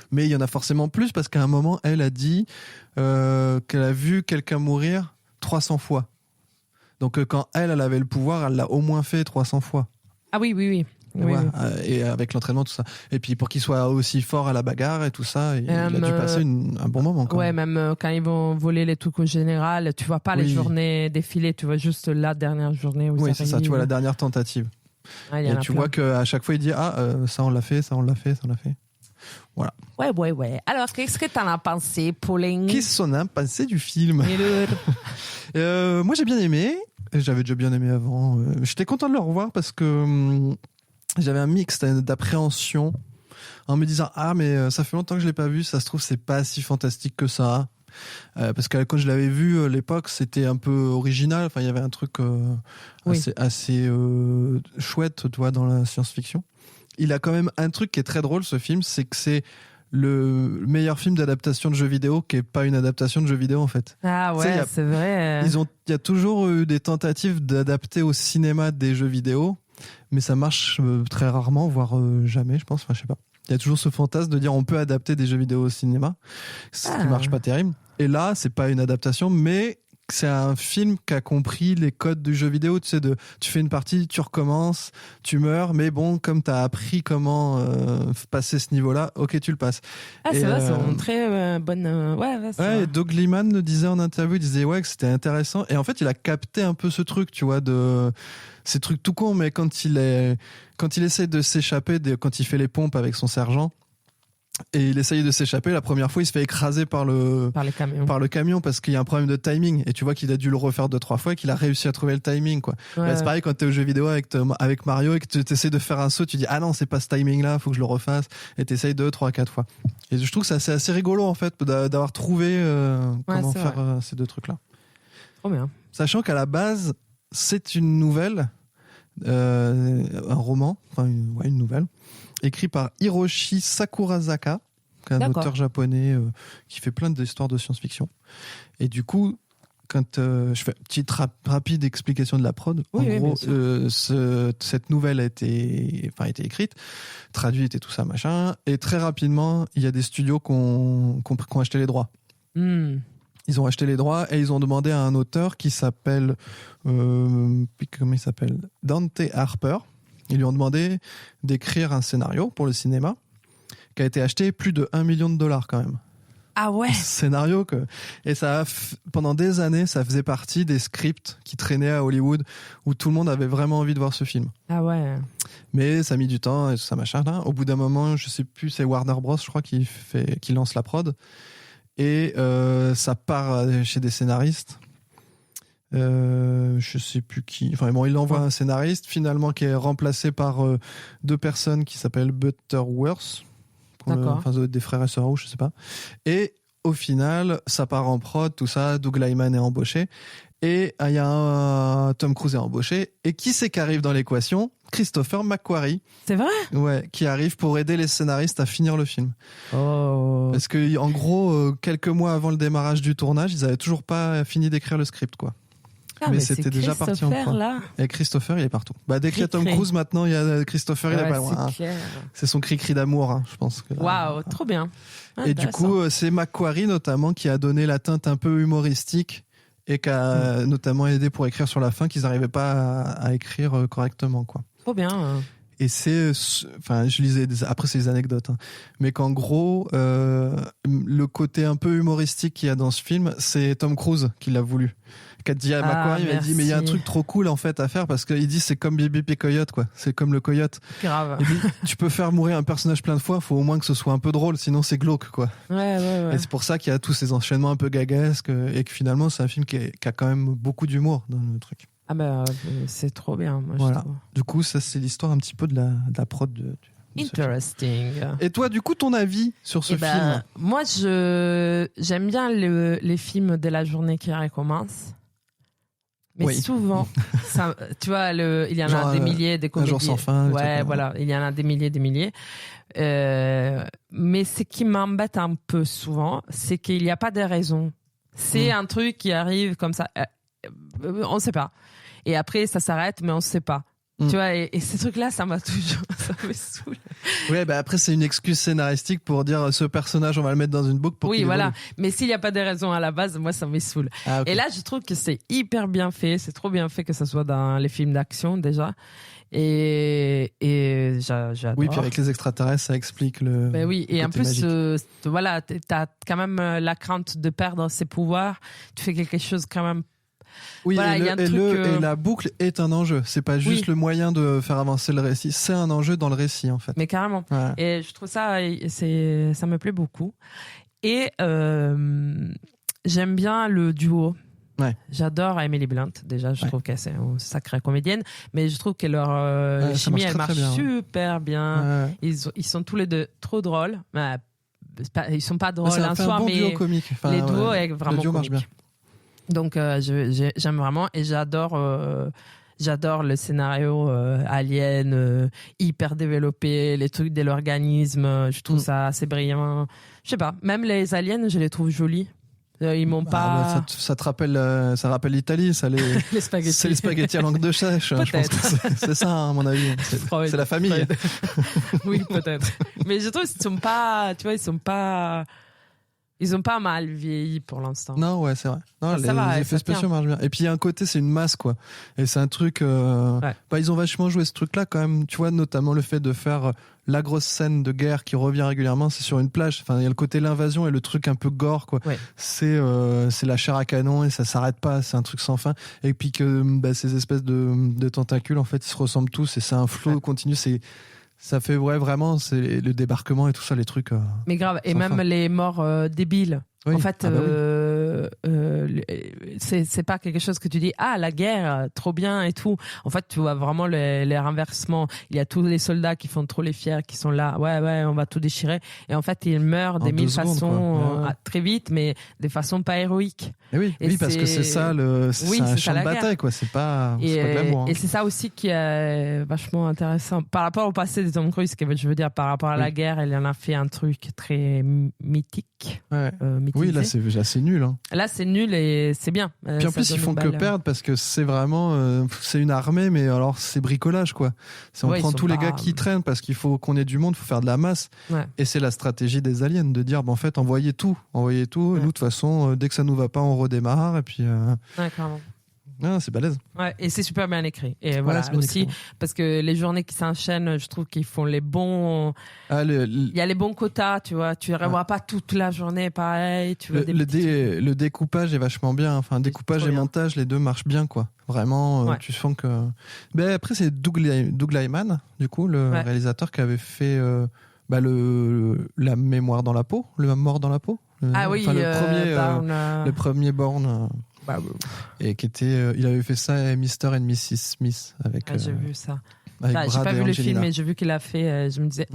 Mais il y en a forcément plus parce qu'à un moment, elle a dit qu'elle a vu quelqu'un mourir 300 fois. Donc quand elle avait le pouvoir, elle l'a au moins fait 300 fois. Ah oui. Ouais, et avec l'entraînement, tout ça. Et puis pour qu'il soit aussi fort à la bagarre et tout ça, il a dû passer un bon moment. Ouais, même quand ils vont voler les trucs au général, tu vois pas les journées défiler, tu vois juste la dernière journée. Oui, c'est ça, tu vois la dernière tentative. Et tu vois qu'à chaque fois, il dit ça on l'a fait, ça on l'a fait, ça on l'a fait. Voilà. Ouais. Alors, qu'est-ce que t'en as pensé, Pauline? Qu'est-ce qu'on a pensé du film? Moi, j'ai bien aimé. J'avais déjà bien aimé avant. J'étais content de le revoir parce que j'avais un mix d'appréhension en me disant mais ça fait longtemps que je l'ai pas vu, ça se trouve c'est pas si fantastique que ça, parce que quand je l'avais vu à l'époque c'était un peu original, enfin il y avait un truc assez chouette, tu vois, dans la science-fiction. Il a quand même un truc qui est très drôle, ce film, c'est que c'est le meilleur film d'adaptation de jeux vidéo qui est pas une adaptation de jeux vidéo en fait. Ah ouais, c'est vrai. Il y a toujours eu des tentatives d'adapter au cinéma des jeux vidéo, mais ça marche très rarement, voire jamais, je pense. Enfin, je sais pas. Il y a toujours ce fantasme de dire on peut adapter des jeux vidéo au cinéma, ce qui marche pas terrible. Et là, c'est pas une adaptation, mais c'est un film qui a compris les codes du jeu vidéo, tu sais, tu fais une partie, tu recommences, tu meurs, mais bon, comme t'as appris comment passer ce niveau-là, ok, tu le passes. Ah, c'est vrai, c'est une très bonne... et Doug Liman le disait en interview, il disait que c'était intéressant, et en fait, il a capté un peu ce truc, tu vois, de ces trucs tout cons, mais quand il essaie de s'échapper, quand il fait les pompes avec son sergent, et il essaye de s'échapper, la première fois il se fait écraser par le camion parce qu'il y a un problème de timing, et tu vois qu'il a dû le refaire 2-3 fois et qu'il a réussi à trouver le timing, quoi. C'est pareil quand t'es au jeu vidéo avec Mario et que tu essaies de faire un saut, tu dis ah non, c'est pas ce timing là, faut que je le refasse, et t'essayes 2-3-4 fois. Et je trouve que c'est assez rigolo en fait d'avoir trouvé comment faire ces deux trucs là. Trop bien. Sachant qu'à la base c'est une nouvelle, un roman, une nouvelle écrit par Hiroshi Sakurazaka, un auteur japonais qui fait plein d'histoires de science-fiction. Et du coup, quand je fais une petite rapide explication de la prod, en gros, cette nouvelle a été écrite, traduite et tout ça, machin, et très rapidement, il y a des studios qui ont acheté les droits. Ils ont acheté les droits et ils ont demandé à un auteur qui s'appelle comment il s'appelle, Dante Harper. Ils lui ont demandé d'écrire un scénario pour le cinéma qui a été acheté plus de $1 million quand même. Ah ouais. Scénario et ça pendant des années, ça faisait partie des scripts qui traînaient à Hollywood où tout le monde avait vraiment envie de voir ce film. Ah ouais. Mais ça a mis du temps et tout ça machin là. Au bout d'un moment, je sais plus, c'est Warner Bros, je crois, qui lance la prod, et ça part chez des scénaristes. Je sais plus qui. Enfin bon, il envoie un scénariste finalement qui est remplacé par deux personnes qui s'appellent Butterworth, des frères et sœurs, je sais pas. Et au final, ça part en prod, tout ça. Doug Liman est embauché et il y a Tom Cruise est embauché. Et qui c'est qui arrive dans l'équation? Christopher McQuarrie. C'est vrai? Ouais, qui arrive pour aider les scénaristes à finir le film. Oh. Parce que en gros, quelques mois avant le démarrage du tournage, ils avaient toujours pas fini d'écrire le script, quoi. Mais c'était déjà parti en point. Là. Et Christopher, il est partout. Dès qu'il y a Tom Cruise, maintenant, il y a Christopher, il est pas loin. C'est son cri-cri d'amour, je pense. Waouh, trop bien. Et du coup, c'est McQuarrie notamment qui a donné la teinte un peu humoristique et qui a notamment aidé pour écrire sur la fin qu'ils n'arrivaient pas à écrire correctement, quoi. Trop bien. Et je lisais, après c'est des anecdotes, mais qu'en gros, le côté un peu humoristique qu'il y a dans ce film, c'est Tom Cruise qui l'a voulu. Qui a dit à McQuarrie, il m'a dit, mais il y a un truc trop cool en fait à faire, parce qu'il dit c'est comme Bip et Coyote, quoi. C'est comme le coyote. Grave. Il dit, tu peux faire mourir un personnage plein de fois, faut au moins que ce soit un peu drôle, sinon c'est glauque, quoi. Ouais. Et c'est pour ça qu'il y a tous ces enchaînements un peu gagasques, et que finalement c'est un film qui a quand même beaucoup d'humour dans le truc. Ah c'est trop bien, moi, voilà. Je trouve. Du coup, ça c'est l'histoire un petit peu de la prod de Interesting. Et toi, du coup, ton avis sur ce film? Moi, j'aime bien les films de la journée qui recommence. Mais souvent, ça, tu vois, il y en a des milliers, des comédies. Un jour sans fin. Ouais, voilà, il y en a des milliers. Mais ce qui m'embête un peu souvent, c'est qu'il n'y a pas de raison. C'est un truc qui arrive comme ça. On ne sait pas. Et après, ça s'arrête, mais on ne sait pas. Tu vois, et ces trucs-là, ça me saoule. Ouais, après, c'est une excuse scénaristique pour dire ce personnage, on va le mettre dans une boucle pour qu'il voilà. évolue. Mais s'il n'y a pas de raison à la base, moi, ça me saoule. Ah, okay. Et là, je trouve que c'est hyper bien fait. C'est trop bien fait que ça soit dans les films d'action, déjà. Et j'adore. Oui, puis avec les extraterrestres, ça explique le. Ben oui, et en plus, voilà, t'as quand même la crainte de perdre ses pouvoirs. Tu fais quelque chose quand même. Oui, voilà, et la boucle est un enjeu. C'est pas juste le moyen de faire avancer le récit. C'est un enjeu dans le récit, en fait. Mais carrément. Ouais. Et je trouve ça me plaît beaucoup. Et j'aime bien le duo. Ouais. J'adore Emily Blunt. Déjà, je trouve qu'elle c'est une sacrée comédienne, mais je trouve que leur chimie, elle marche super bien. Ouais. Ils sont tous les deux trop drôles. Ils sont pas drôles en soi, mais duo comique. Enfin, les duos est vraiment le duo comique. Marche bien. Donc j'aime vraiment, et j'adore le scénario alien hyper développé, les trucs de l'organisme. Je trouve ça assez brillant. Je sais pas, même les aliens, je les trouve jolis. Ils m'ont pas. Ça te rappelle, ça rappelle l'Italie, ça les spaghettis. C'est les spaghettis à langue de sèche. Je pense que c'est ça, à mon avis. C'est la famille. Oui, peut-être. Mais je trouve qu'ils sont pas, tu vois, ils sont pas. Ils ont pas mal vieilli pour l'instant. Non, ouais, c'est vrai. Non, ça va, les effets spéciaux marchent bien. Et puis il y a un côté, c'est une masse, quoi. Et c'est un truc. Ils ont vachement joué ce truc-là quand même. Tu vois, notamment le fait de faire la grosse scène de guerre qui revient régulièrement, c'est sur une plage. Enfin, il y a le côté l'invasion et le truc un peu gore, quoi. Ouais. C'est la chair à canon et ça s'arrête pas. C'est un truc sans fin. Et puis que ces espèces de tentacules, en fait, ils se ressemblent tous et c'est un flow continu. Ça fait vraiment, c'est le débarquement et tout ça, les trucs. Mais grave, et même les morts débiles. Oui. En fait, c'est pas quelque chose que tu dis la guerre, trop bien et tout. En fait, tu vois vraiment les renversements. Il y a tous les soldats qui font trop les fiers, qui sont là, ouais, on va tout déchirer. Et en fait, ils meurent des mille façons, très vite, mais des façons pas héroïques. Et oui, parce que c'est ça, c'est un champ de bataille, quoi. C'est pas de l'amour. Et c'est ça aussi qui est vachement intéressant. Par rapport au passé de Tom Cruise, je veux dire, par rapport à la guerre, il en a fait un truc très mythique. Ouais. Oui, là c'est nul. Hein. Là c'est nul et c'est bien. Puis en plus ils font que perdre parce que c'est vraiment c'est une armée, mais alors c'est bricolage, quoi. On prend tous les gars qui traînent parce qu'il faut qu'on ait du monde, il faut faire de la masse. Ouais. Et c'est la stratégie des aliens de dire en fait envoyez tout. Ouais. Et nous de toute façon dès que ça nous va pas on redémarre et puis. Ouais, clairement. Ah, c'est balèze. Ouais, et c'est super bien écrit. Et voilà, aussi, parce que les journées qui s'enchaînent, je trouve qu'ils font les bons. Il y a les bons quotas, tu vois. Tu ne revois pas toute la journée pareil. Tu vois le découpage est vachement bien. Enfin, découpage et montage, les deux marchent bien, quoi. Vraiment, tu sens que. Ben, après, c'est Doug Liman, du coup, le réalisateur qui avait fait la mémoire dans la peau, le mort dans la peau. Le premier Bourne. Et qui était, il avait fait ça, Mr. and Mrs. Smith avec. J'ai vu ça. J'ai pas vu le film, mais j'ai vu qu'il a fait. Je me disais,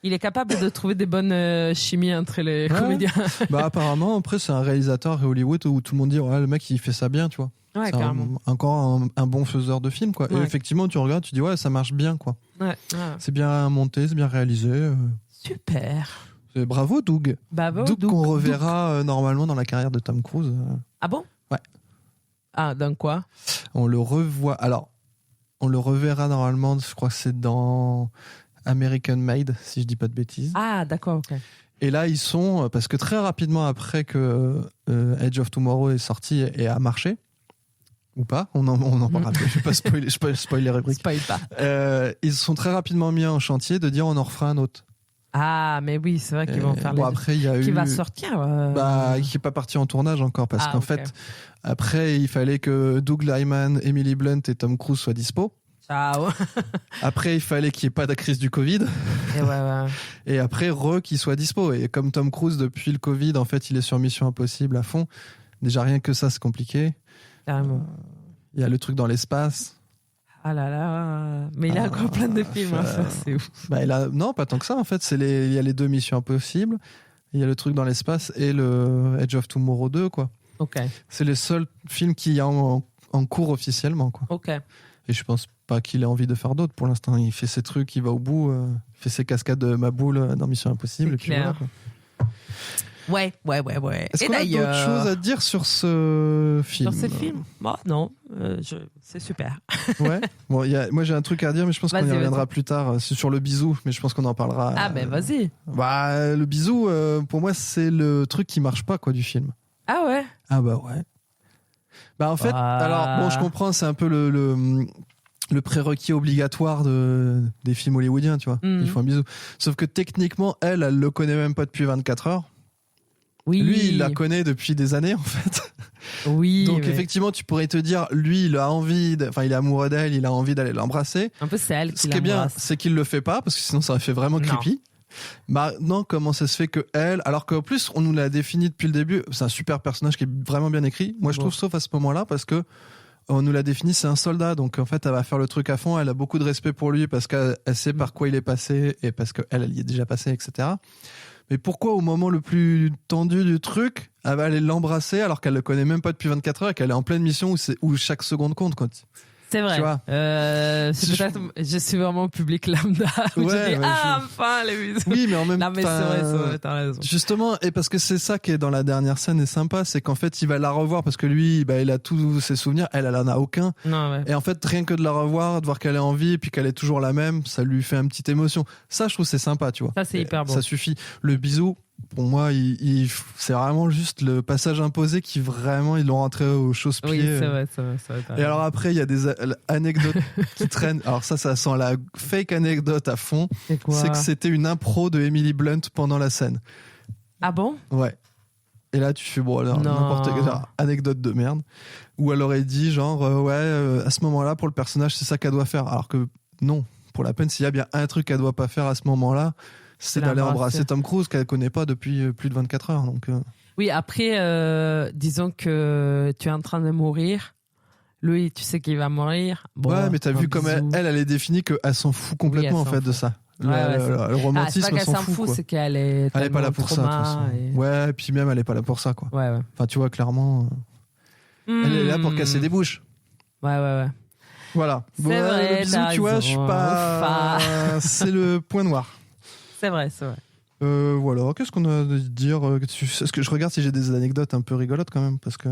il est capable de trouver des bonnes chimies entre les comédiens. Apparemment, après c'est un réalisateur à Hollywood où tout le monde dit le mec il fait ça bien, tu vois. Ouais, c'est encore un bon faiseur de film, quoi. Ouais. Et effectivement, tu regardes, tu dis ça marche bien, quoi. Ouais. C'est bien monté, c'est bien réalisé. Super. Bravo Doug. Doug qu'on reverra normalement dans la carrière de Tom Cruise. Ah bon? Ouais. Ah, dans quoi? On le revoit. Alors, on le reverra normalement, je crois que c'est dans American Made, si je dis pas de bêtises. Ah, d'accord, ok. Et là, ils sont... Parce que très rapidement après que Edge of Tomorrow est sorti et a marché, ou pas, on en parlera plus, je vais pas spoiler les rubriques. Spoil pas. Ils se sont très rapidement mis en chantier de dire on en refera un autre. Ah, mais oui, c'est vrai qu'ils vont faire après, il y a qui va sortir. Qui n'est pas parti en tournage encore, parce qu'en fait, après, il fallait que Doug Liman, Emily Blunt et Tom Cruise soient dispo. Ciao. Après, il fallait qu'il n'y ait pas de crise du Covid. Et après, qu'il soit dispo. Et comme Tom Cruise, depuis le Covid, en fait, il est sur Mission Impossible à fond. Déjà, rien que ça, c'est compliqué. Carrément. Il y a le truc dans l'espace. Ah là là, mais il a encore plein de films à faire, c'est ouf. Non, pas tant que ça en fait. Il y a les 2 Missions Impossibles, il y a le truc dans l'espace et le Edge of Tomorrow 2, quoi. Ok. C'est les seuls films qu'il y a en cours officiellement, quoi. Ok. Et je pense pas qu'il ait envie de faire d'autres pour l'instant. Il fait ses trucs, il va au bout, il fait ses cascades de Maboule dans Mission Impossible. C'est clair. Puis voilà, quoi. Ouais. Est-ce qu'on a d'autres choses à dire sur ce film? Sur ce film? Non, c'est super. Ouais. Bon, moi j'ai un truc à dire, mais je pense qu'on y reviendra plus tard. C'est sur le bisou, mais je pense qu'on en parlera. Ah ben vas-y. Le bisou, pour moi, c'est le truc qui marche pas, quoi, du film. Ah ouais? Ah bah ouais. En fait, alors bon, je comprends, c'est un peu le prérequis obligatoire des films hollywoodiens, tu vois. Il faut un bisou. Sauf que techniquement, elle le connaît même pas depuis 24 heures. Oui. Lui, il la connaît depuis des années, en fait. Oui. Donc, effectivement, tu pourrais te dire, lui, il a envie, il est amoureux d'elle, il a envie d'aller l'embrasser. Un peu, c'est elle qui Ce qui est bien, c'est qu'il le fait pas, parce que sinon, ça aurait fait vraiment creepy. Maintenant, comment ça se fait que elle, alors qu'en plus, on nous l'a défini depuis le début, c'est un super personnage qui est vraiment bien écrit. Moi, je trouve, sauf à ce moment-là, parce que on nous l'a défini, c'est un soldat, donc en fait, elle va faire le truc à fond, elle a beaucoup de respect pour lui, parce qu'elle sait par quoi il est passé, et parce qu'elle y est déjà passée, etc. Mais pourquoi au moment le plus tendu du truc, elle va aller l'embrasser alors qu'elle le connaît même pas depuis 24 heures et qu'elle est en pleine mission où chaque seconde compte, quoi. C'est vrai. Tu vois, je suis vraiment au public lambda. Où je dis, enfin, les bisous. Oui, mais en même temps. Mais c'est vrai, t'as raison. Justement, et parce que c'est ça qui est dans la dernière scène est sympa, c'est qu'en fait, il va la revoir parce que lui, il a tous ses souvenirs, elle en a aucun. Non, ouais. Et en fait, rien que de la revoir, de voir qu'elle est en vie et puis qu'elle est toujours la même, ça lui fait une petite émotion. Ça, je trouve c'est sympa, tu vois. Ça, c'est hyper bon. Ça suffit. Le bisou, pour moi, c'est vraiment juste le passage imposé qui vraiment, ils l'ont rentré au chausse-pied. Oui, c'est vrai. Et alors après, il y a des anecdotes qui traînent. Alors ça sent la fake anecdote à fond. C'est quoi? C'est que c'était une impro de Emily Blunt pendant la scène. Ah bon? Ouais. Et là, tu fais, bon, alors, n'importe quelle anecdote de merde. Où elle aurait dit, genre, à ce moment-là, pour le personnage, c'est ça qu'elle doit faire. Alors que non, pour la peine, s'il y a bien un truc qu'elle doit pas faire à ce moment-là, c'est d'aller embrasser Tom Cruise, qu'elle connaît pas depuis plus de 24 heures. Donc, Oui, après, disons que tu es en train de mourir. Lui, tu sais qu'il va mourir. Bon, ouais, mais t'as vu comme elle est définie qu'elle s'en fout complètement, oui, en fait, de ça. Le romantisme, c'est pas qu'elle s'en fout, c'est qu'elle est pas là pour ça, de toute façon. Ouais, et puis même, elle est pas là pour ça, quoi. Ouais. Enfin, tu vois, clairement, elle est là pour casser des bouches. Ouais. Voilà. C'est vrai, le bisou, tu vois, je suis pas... c'est le point noir. C'est vrai. Voilà, qu'est-ce qu'on a à dire? Est-ce que je regarde si j'ai des anecdotes un peu rigolotes, quand même, parce que...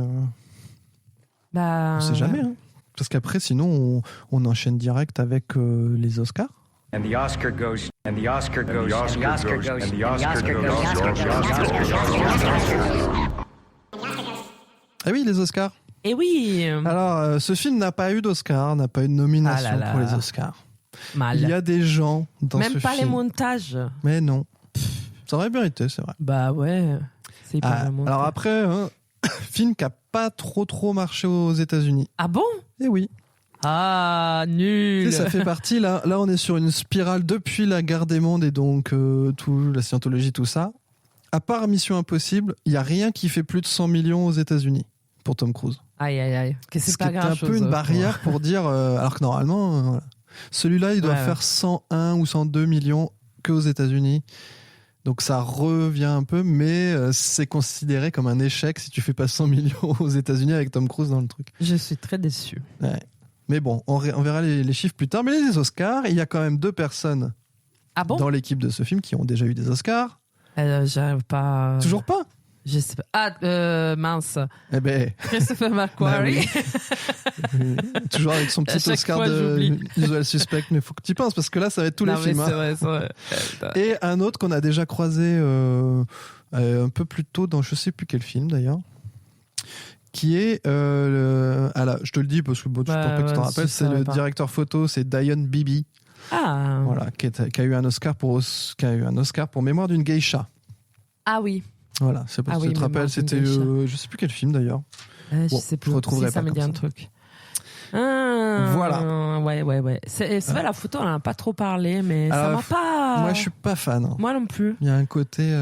On sait jamais, hein. Parce qu'après, sinon, on enchaîne direct avec les Oscars. And the Oscar goes, and the Oscar goes, and the Oscar goes, and the Oscar goes. Ah oui, les Oscars. Et oui. Alors, ce film n'a pas eu d'Oscar, n'a pas eu de nomination pour les Oscars. Mal. Il y a des gens dans ce film. Même pas les montages. Mais non. Ça aurait bien été, c'est vrai. Bah ouais. C'est hyper monté. Alors après, film qui a pas trop marché aux États-Unis. Ah bon? Eh oui. Ah, nul. Et ça fait partie, là, on est sur une spirale depuis la guerre des mondes et donc la scientologie, tout ça. À part Mission Impossible, il n'y a rien qui fait plus de 100 millions aux États-Unis pour Tom Cruise. Aïe. C'est pas un peu une barrière pour dire, alors que normalement, voilà. Celui-là, il doit faire 101 ou 102 millions qu'aux États-Unis. Donc ça revient un peu, mais c'est considéré comme un échec si tu fais pas 100 millions aux États-Unis avec Tom Cruise dans le truc. Je suis très déçu. Ouais. Mais bon, on verra les chiffres plus tard. Mais les Oscars, il y a quand même 2 personnes dans l'équipe de ce film qui ont déjà eu des Oscars. J'arrive pas. Toujours pas? Je sais pas. Ah, mince. Eh ben. Christopher McQuarrie. Oui. Toujours avec son petit Oscar de Usual Suspect, mais faut que tu y penses parce que là, ça va être tous les films. C'est vrai. Et un autre qu'on a déjà croisé un peu plus tôt dans je sais plus quel film d'ailleurs. Qui est, je te le dis parce que je pense pas que tu t'en rappelles, c'est le directeur photo, c'est Diane Bibi. Ah. Voilà, qui a eu un Oscar pour Mémoire d'une geisha. Ah oui. Voilà, c'est parce que tu te rappelles, c'était, je sais plus quel film d'ailleurs. Je sais plus. Je retrouverai ça pas me dit un truc. Voilà. Ouais. C'est vrai, la photo, on en a pas trop parlé, mais ça m'a pas. Moi, je suis pas fan. Moi non plus. Il y a un côté.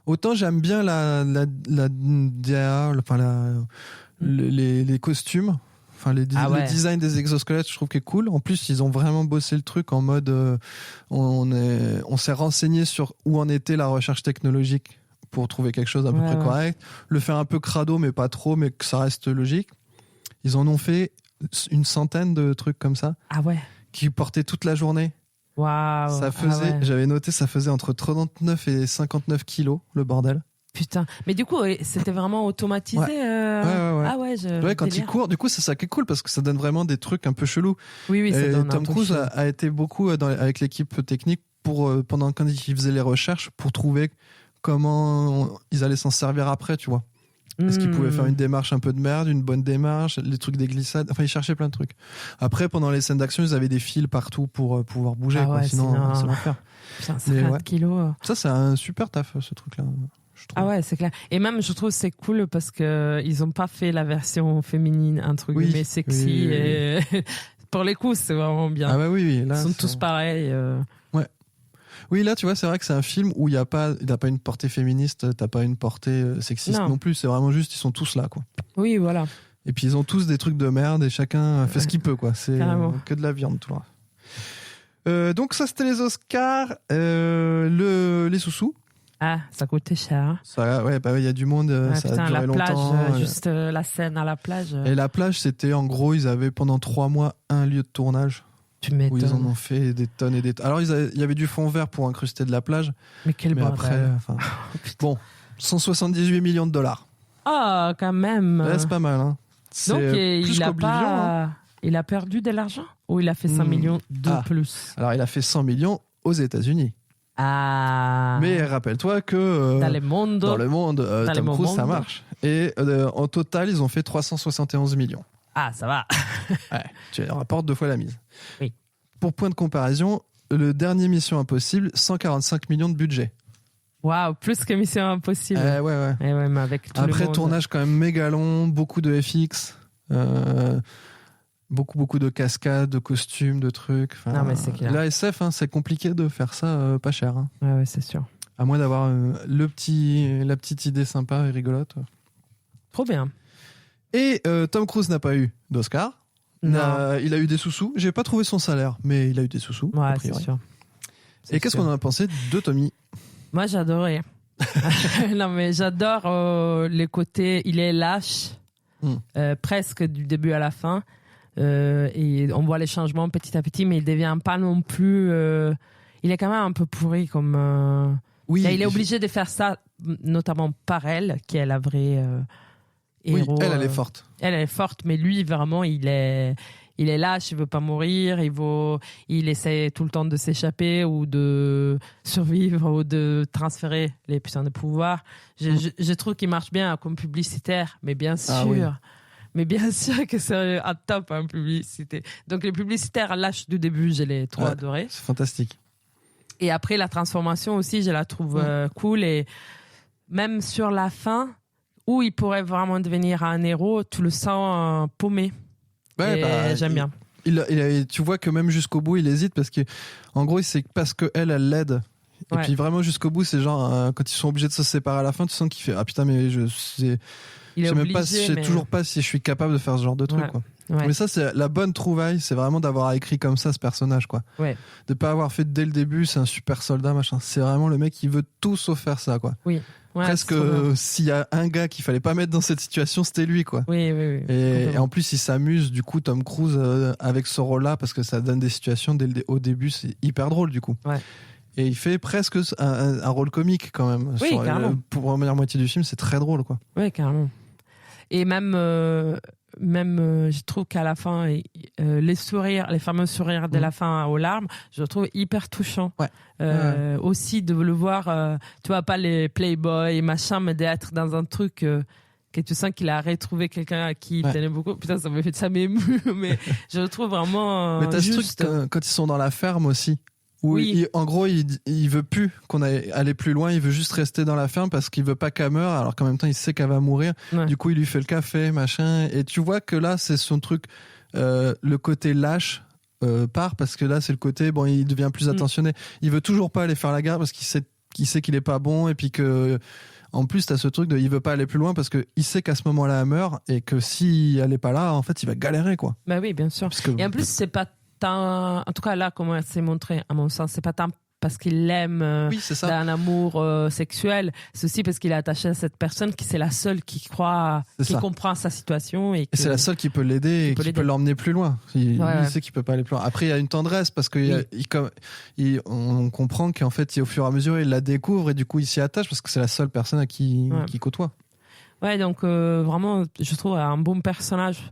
Autant j'aime bien la DA, enfin les costumes, enfin le design des exosquelettes, je trouve qu'il est cool. En plus, ils ont vraiment bossé le truc en mode on s'est renseigné sur où en était la recherche technologique pour trouver quelque chose à peu près correct. Le faire un peu crado, mais pas trop, mais que ça reste logique. Ils en ont fait une centaine de trucs comme ça. Ah ouais. Qui portaient toute la journée. Waouh. Ça faisait, j'avais noté, ça faisait entre 39 et 59 kilos, le bordel. Putain. Mais du coup, c'était vraiment automatisé. Ouais. Ah ouais, quand il court, du coup, c'est ça qui est cool parce que ça donne vraiment des trucs un peu chelous. Oui, ça donne Tom Cruise a été beaucoup avec l'équipe technique pendant quand il faisait les recherches pour trouver comment ils allaient s'en servir après, tu vois. Est-ce qu'ils pouvaient faire une démarche un peu de merde, une bonne démarche, les trucs des glissades, enfin ils cherchaient plein de trucs. Après, pendant les scènes d'action, ils avaient des fils partout pour pouvoir bouger, sinon c'est l'enfer. Putain, 50 kilos. Ça, c'est un super taf, ce truc-là. Ah ouais, c'est clair. Et même, je trouve c'est cool parce que ils ont pas fait la version féminine, un truc mais sexy. Oui. Et pour les coups, c'est vraiment bien. Ah bah oui, là, ils sont tous pareils. Ouais. Oui, là, tu vois, c'est vrai que c'est un film où il n'y a pas une portée féministe, t'as pas une portée sexiste non plus. C'est vraiment juste, ils sont tous là, quoi. Oui, voilà. Et puis ils ont tous des trucs de merde et chacun fait ce qu'il peut, quoi. C'est que de la viande, tout là. Donc ça, c'était les Oscars, les sous-sous. Ah, ça coûtait cher. Ça, il y a du monde, ça a duré longtemps. Plage, juste la scène à la plage. Et la plage, c'était en gros, ils avaient pendant 3 mois un lieu de tournage. Tu m'étonnes. Où ils en ont fait des tonnes et des tonnes. Alors, il y avait du fond vert pour incruster de la plage. Mais quel bordel. Après, bon, 178 millions de dollars. Ah, quand même. Ouais, c'est pas mal, hein. Donc, il a perdu de l'argent ou il a fait 5 millions de plus? Alors, il a fait 100 millions aux États-Unis. Ah. Mais rappelle-toi que dans le monde, Tom Cruise, ça marche. Et en total, ils ont fait 371 millions. Ah, ça va. Ouais, tu rapportes 2 fois la mise. Oui. Pour point de comparaison, le dernier Mission Impossible, 145 millions de budget. Waouh, plus que Mission Impossible. Ouais. Et ouais, mais avec tout Après, le monde. tournage quand même méga long, beaucoup de FX, beaucoup de cascades, de costumes, de trucs. Enfin, Non, mais c'est clair. la SF, c'est compliqué de faire ça pas cher. Hein. Ouais, c'est sûr. À moins d'avoir la petite idée sympa et rigolote. Trop bien. Et Tom Cruise n'a pas eu d'Oscar. Il a eu des sous-sous. J'ai pas trouvé son salaire, mais il a eu des sous-sous. Ouais, c'est sûr. Et qu'est-ce qu'on en a pensé de Tommy ? Moi, j'adorais. Non, mais j'adore les côtés. Il est lâche, presque du début à la fin. Et on voit les changements petit à petit, mais il devient pas non plus. Il est quand même un peu pourri comme. Oui. Il est obligé de faire ça, notamment par elle, qui est la vraie héros. Oui, elle est forte. Elle est forte, mais lui, vraiment, il est lâche, il veut pas mourir, il essaie tout le temps de s'échapper ou de survivre ou de transférer les puissants de pouvoir. Je trouve qu'il marche bien comme publicitaire, mais bien sûr. Oui. Mais bien sûr que c'est un top, publicité. Donc les publicitaires lâches du début, je les trop adorés. C'est fantastique. Et après, la transformation aussi, je la trouve cool. Et même sur la fin, où il pourrait vraiment devenir un héros, tu le sens paumé. Ouais, j'aime bien. Tu vois que même jusqu'au bout, il hésite parce que, en gros, c'est parce qu'elle l'aide. Et puis vraiment jusqu'au bout, c'est genre quand ils sont obligés de se séparer à la fin, tu sens qu'il fait putain, mais je sais toujours pas si je suis capable de faire ce genre de truc. Quoi. Ouais. Mais ça, c'est la bonne trouvaille, c'est vraiment d'avoir écrit comme ça ce personnage, quoi. Ouais. De pas avoir fait dès le début, c'est un super soldat, machin. C'est vraiment le mec qui veut tout sauf faire ça, quoi. Oui. Ouais, presque s'il y a un gars qu'il fallait pas mettre dans cette situation, c'était lui, quoi. Oui. Et en plus, il s'amuse, du coup, Tom Cruise avec ce rôle-là, parce que ça donne des situations au début, c'est hyper drôle, du coup. Ouais. Et il fait presque un rôle comique, quand même. Oui, carrément. Pour la première moitié du film, c'est très drôle, quoi. Oui, carrément. Et même je trouve qu'à la fin, les fameux sourires de la fin aux larmes, je le trouve hyper touchant. Ouais. Aussi de le voir, tu vois, pas les playboys et machin, mais d'être dans un truc que tu sens qu'il a retrouvé quelqu'un à qui il tenait beaucoup. Putain, ça m'émeut, mais je le trouve vraiment mais t'as juste. Ce truc quand ils sont dans la ferme aussi. Où en gros, il veut plus qu'on aille plus loin, il veut juste rester dans la ferme parce qu'il veut pas qu'elle meure, alors qu'en même temps, il sait qu'elle va mourir. Ouais. Du coup, il lui fait le café, machin. Et tu vois que là, c'est son truc, le côté lâche part parce que là, c'est le côté, bon, il devient plus attentionné. Il veut toujours pas aller faire la guerre parce qu'il sait qu'il est pas bon et puis que. En plus, t'as ce truc il veut pas aller plus loin parce que il sait qu'à ce moment-là, elle meurt et que si elle est pas là, en fait, il va galérer, quoi. Bah oui, bien sûr. Et en plus, c'est pas en tout cas là, comment c'est montré à mon sens, c'est pas tant parce qu'il l'aime d'un amour sexuel, c'est aussi parce qu'il est attaché à cette personne qui c'est la seule qui comprend sa situation et c'est la seule qui peut l'aider et qui peut l'emmener plus loin. Il sait qu'il peut pas aller plus loin. Après, il y a une tendresse parce que on comprend qu'en fait, au fur et à mesure, il la découvre et du coup, il s'y attache parce que c'est la seule personne à qui côtoie. Ouais, donc vraiment, je trouve un bon personnage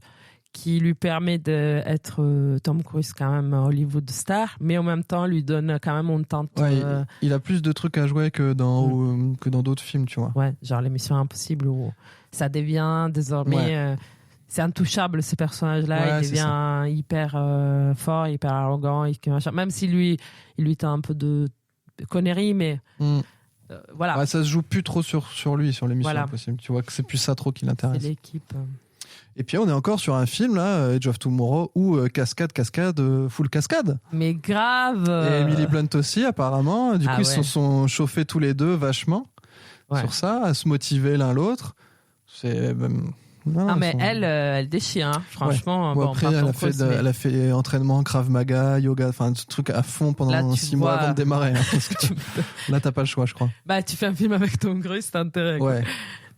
qui lui permet d'être Tom Cruise quand même Hollywood star, mais en même temps lui donne quand même une tente. Ouais, il a plus de trucs à jouer que dans d'autres films, tu vois. Ouais, genre les Missions Impossibles où ça devient désormais c'est intouchable ces personnages-là. Il devient hyper fort, hyper arrogant, même si lui t'a un peu de conneries, mais voilà. Ouais, ça se joue plus trop sur lui, sur les Missions Impossibles. Tu vois que c'est plus ça trop qui l'intéresse. C'est l'équipe. Et puis on est encore sur un film là, Edge of Tomorrow, où cascade, full cascade. Mais grave. Et Emily Blunt aussi apparemment. Du coup ils se sont chauffés tous les deux vachement sur ça, à se motiver l'un l'autre. C'est mais elle déchire, hein, franchement. Bon, après elle a fait entraînement Krav Maga, yoga, enfin ce truc à fond pendant 6 mois avant de démarrer. Hein, parce que là t'as pas le choix, je crois. Bah tu fais un film avec Tom Cruise, c'est intérêt. Ouais.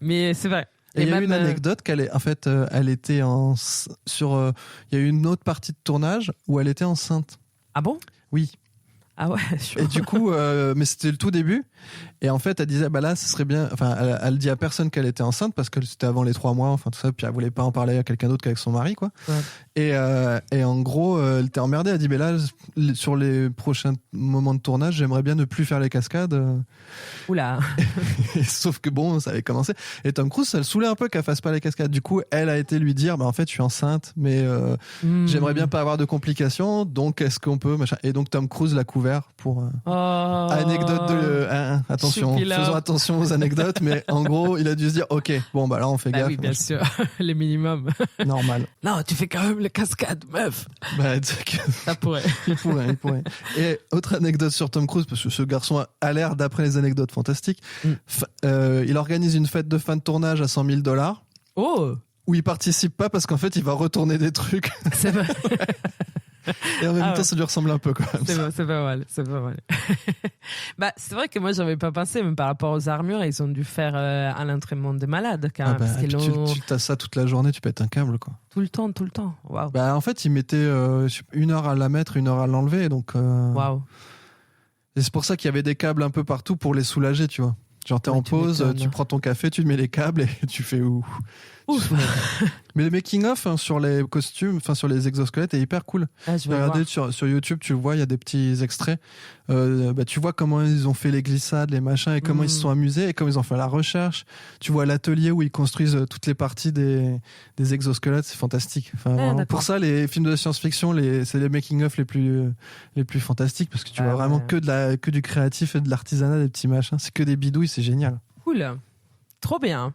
Mais c'est vrai. Et il y a eu une anecdote elle était il y a eu une autre partie de tournage où elle était enceinte. Ah bon? Oui. Ah ouais, chaud. Et du coup, mais c'était le tout début. Et en fait, elle disait, bah là, ce serait bien. Enfin, elle dit à personne qu'elle était enceinte parce que c'était avant les 3 mois, enfin tout ça. Puis elle voulait pas en parler à quelqu'un d'autre qu'avec son mari, quoi. Ouais. Et en gros, elle était emmerdée. Elle dit, mais là, sur les prochains moments de tournage, j'aimerais bien ne plus faire les cascades. Oula. Sauf que bon, ça avait commencé. Et Tom Cruise, ça le saoulait un peu qu'elle fasse pas les cascades. Du coup, elle a été lui dire, bah en fait, je suis enceinte, mais j'aimerais bien pas avoir de complications. Donc, est-ce qu'on peut machin. Et donc, Tom Cruise l'a couvert pour anecdote de attention, faisons attention aux anecdotes, mais en gros il a dû se dire ok, bon bah là on fait gaffe. Oui, bien sûr, les minimums. Normal. Non, tu fais quand même les cascades, meuf. Bah, ça pourrait. il pourrait. Et autre anecdote sur Tom Cruise, parce que ce garçon a l'air, d'après les anecdotes, fantastique. Il organise une fête de fin de tournage à $100,000. Oh. Où il participe pas parce qu'en fait il va retourner des trucs. C'est vrai. Et en même temps, ça lui ressemble un peu quand même. C'est pas mal. Bah, c'est vrai que moi, j'avais pas pensé, mais par rapport aux armures, ils ont dû faire un entraînement de malade quand même. Bah, tu t'as ça toute la journée, tu pètes un câble, quoi. Tout le temps. Waouh. Bah, en fait, ils mettaient 1 heure à la mettre, 1 heure à l'enlever, donc. Waouh. Et c'est pour ça qu'il y avait des câbles un peu partout pour les soulager, tu vois. Genre, t'es en pause, tu prends ton café, tu mets les câbles et tu fais ouf. Mais le making-of sur les costumes, enfin sur les exosquelettes est hyper cool. Regardez sur YouTube, tu vois, il y a des petits extraits. Tu vois comment ils ont fait les glissades, les machins, et comment ils se sont amusés, et comment ils ont fait la recherche. Tu vois l'atelier où ils construisent toutes les parties des exosquelettes, c'est fantastique. Enfin, vraiment, pour ça, les films de science-fiction, c'est les making-of les plus fantastiques, parce que tu vois vraiment que du créatif et de l'artisanat, des petits machins. C'est que des bidouilles, c'est génial. Cool. Trop bien.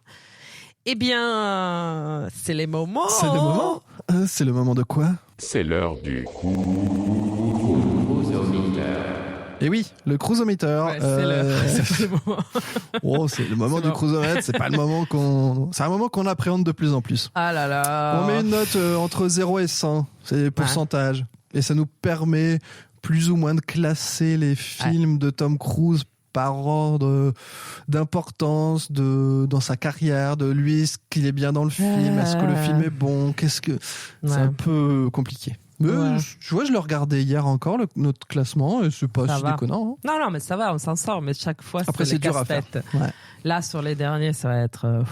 Eh bien, c'est les moments. C'est le moment. C'est le moment de quoi? C'est l'heure du Et oui, le cruisometer. Ouais, c'est pas le moment. Oh, c'est le moment du cruisometer. C'est pas le moment c'est un moment qu'on appréhende de plus en plus. Ah là là. On met une note entre 0 et 100. C'est des pourcentages. Et ça nous permet plus ou moins de classer les films de Tom Cruise par ordre d'importance dans sa carrière, de lui, est-ce qu'il est bien dans le film, est-ce que le film est bon, c'est un peu compliqué. Mais tu vois, je le regardais hier encore, notre classement, et c'est pas si déconnant. Hein. Non, mais ça va, on s'en sort, mais chaque fois, après, c'est dur à faire. Ouais. Là, sur les derniers, ça va être...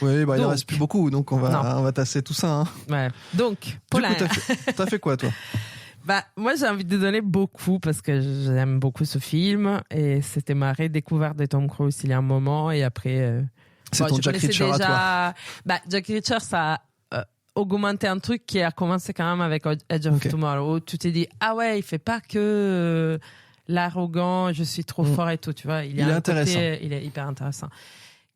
Oui, bah, il ne reste plus beaucoup, donc on va tasser tout ça. Hein. Ouais. Donc, Paulin... Du coup, t'as fait quoi, toi? Bah, moi, j'ai envie de donner beaucoup parce que j'aime beaucoup ce film et c'était ma redécouverte de Tom Cruise il y a un moment et après. C'est ton Jack Reacher à toi. Bah, Jack Reacher, ça a augmenté un truc qui a commencé quand même avec Edge of Tomorrow où tu t'es dit, ah ouais, il fait pas que l'arrogant, je suis trop fort et tout, tu vois. Il est intéressant. Il est hyper intéressant.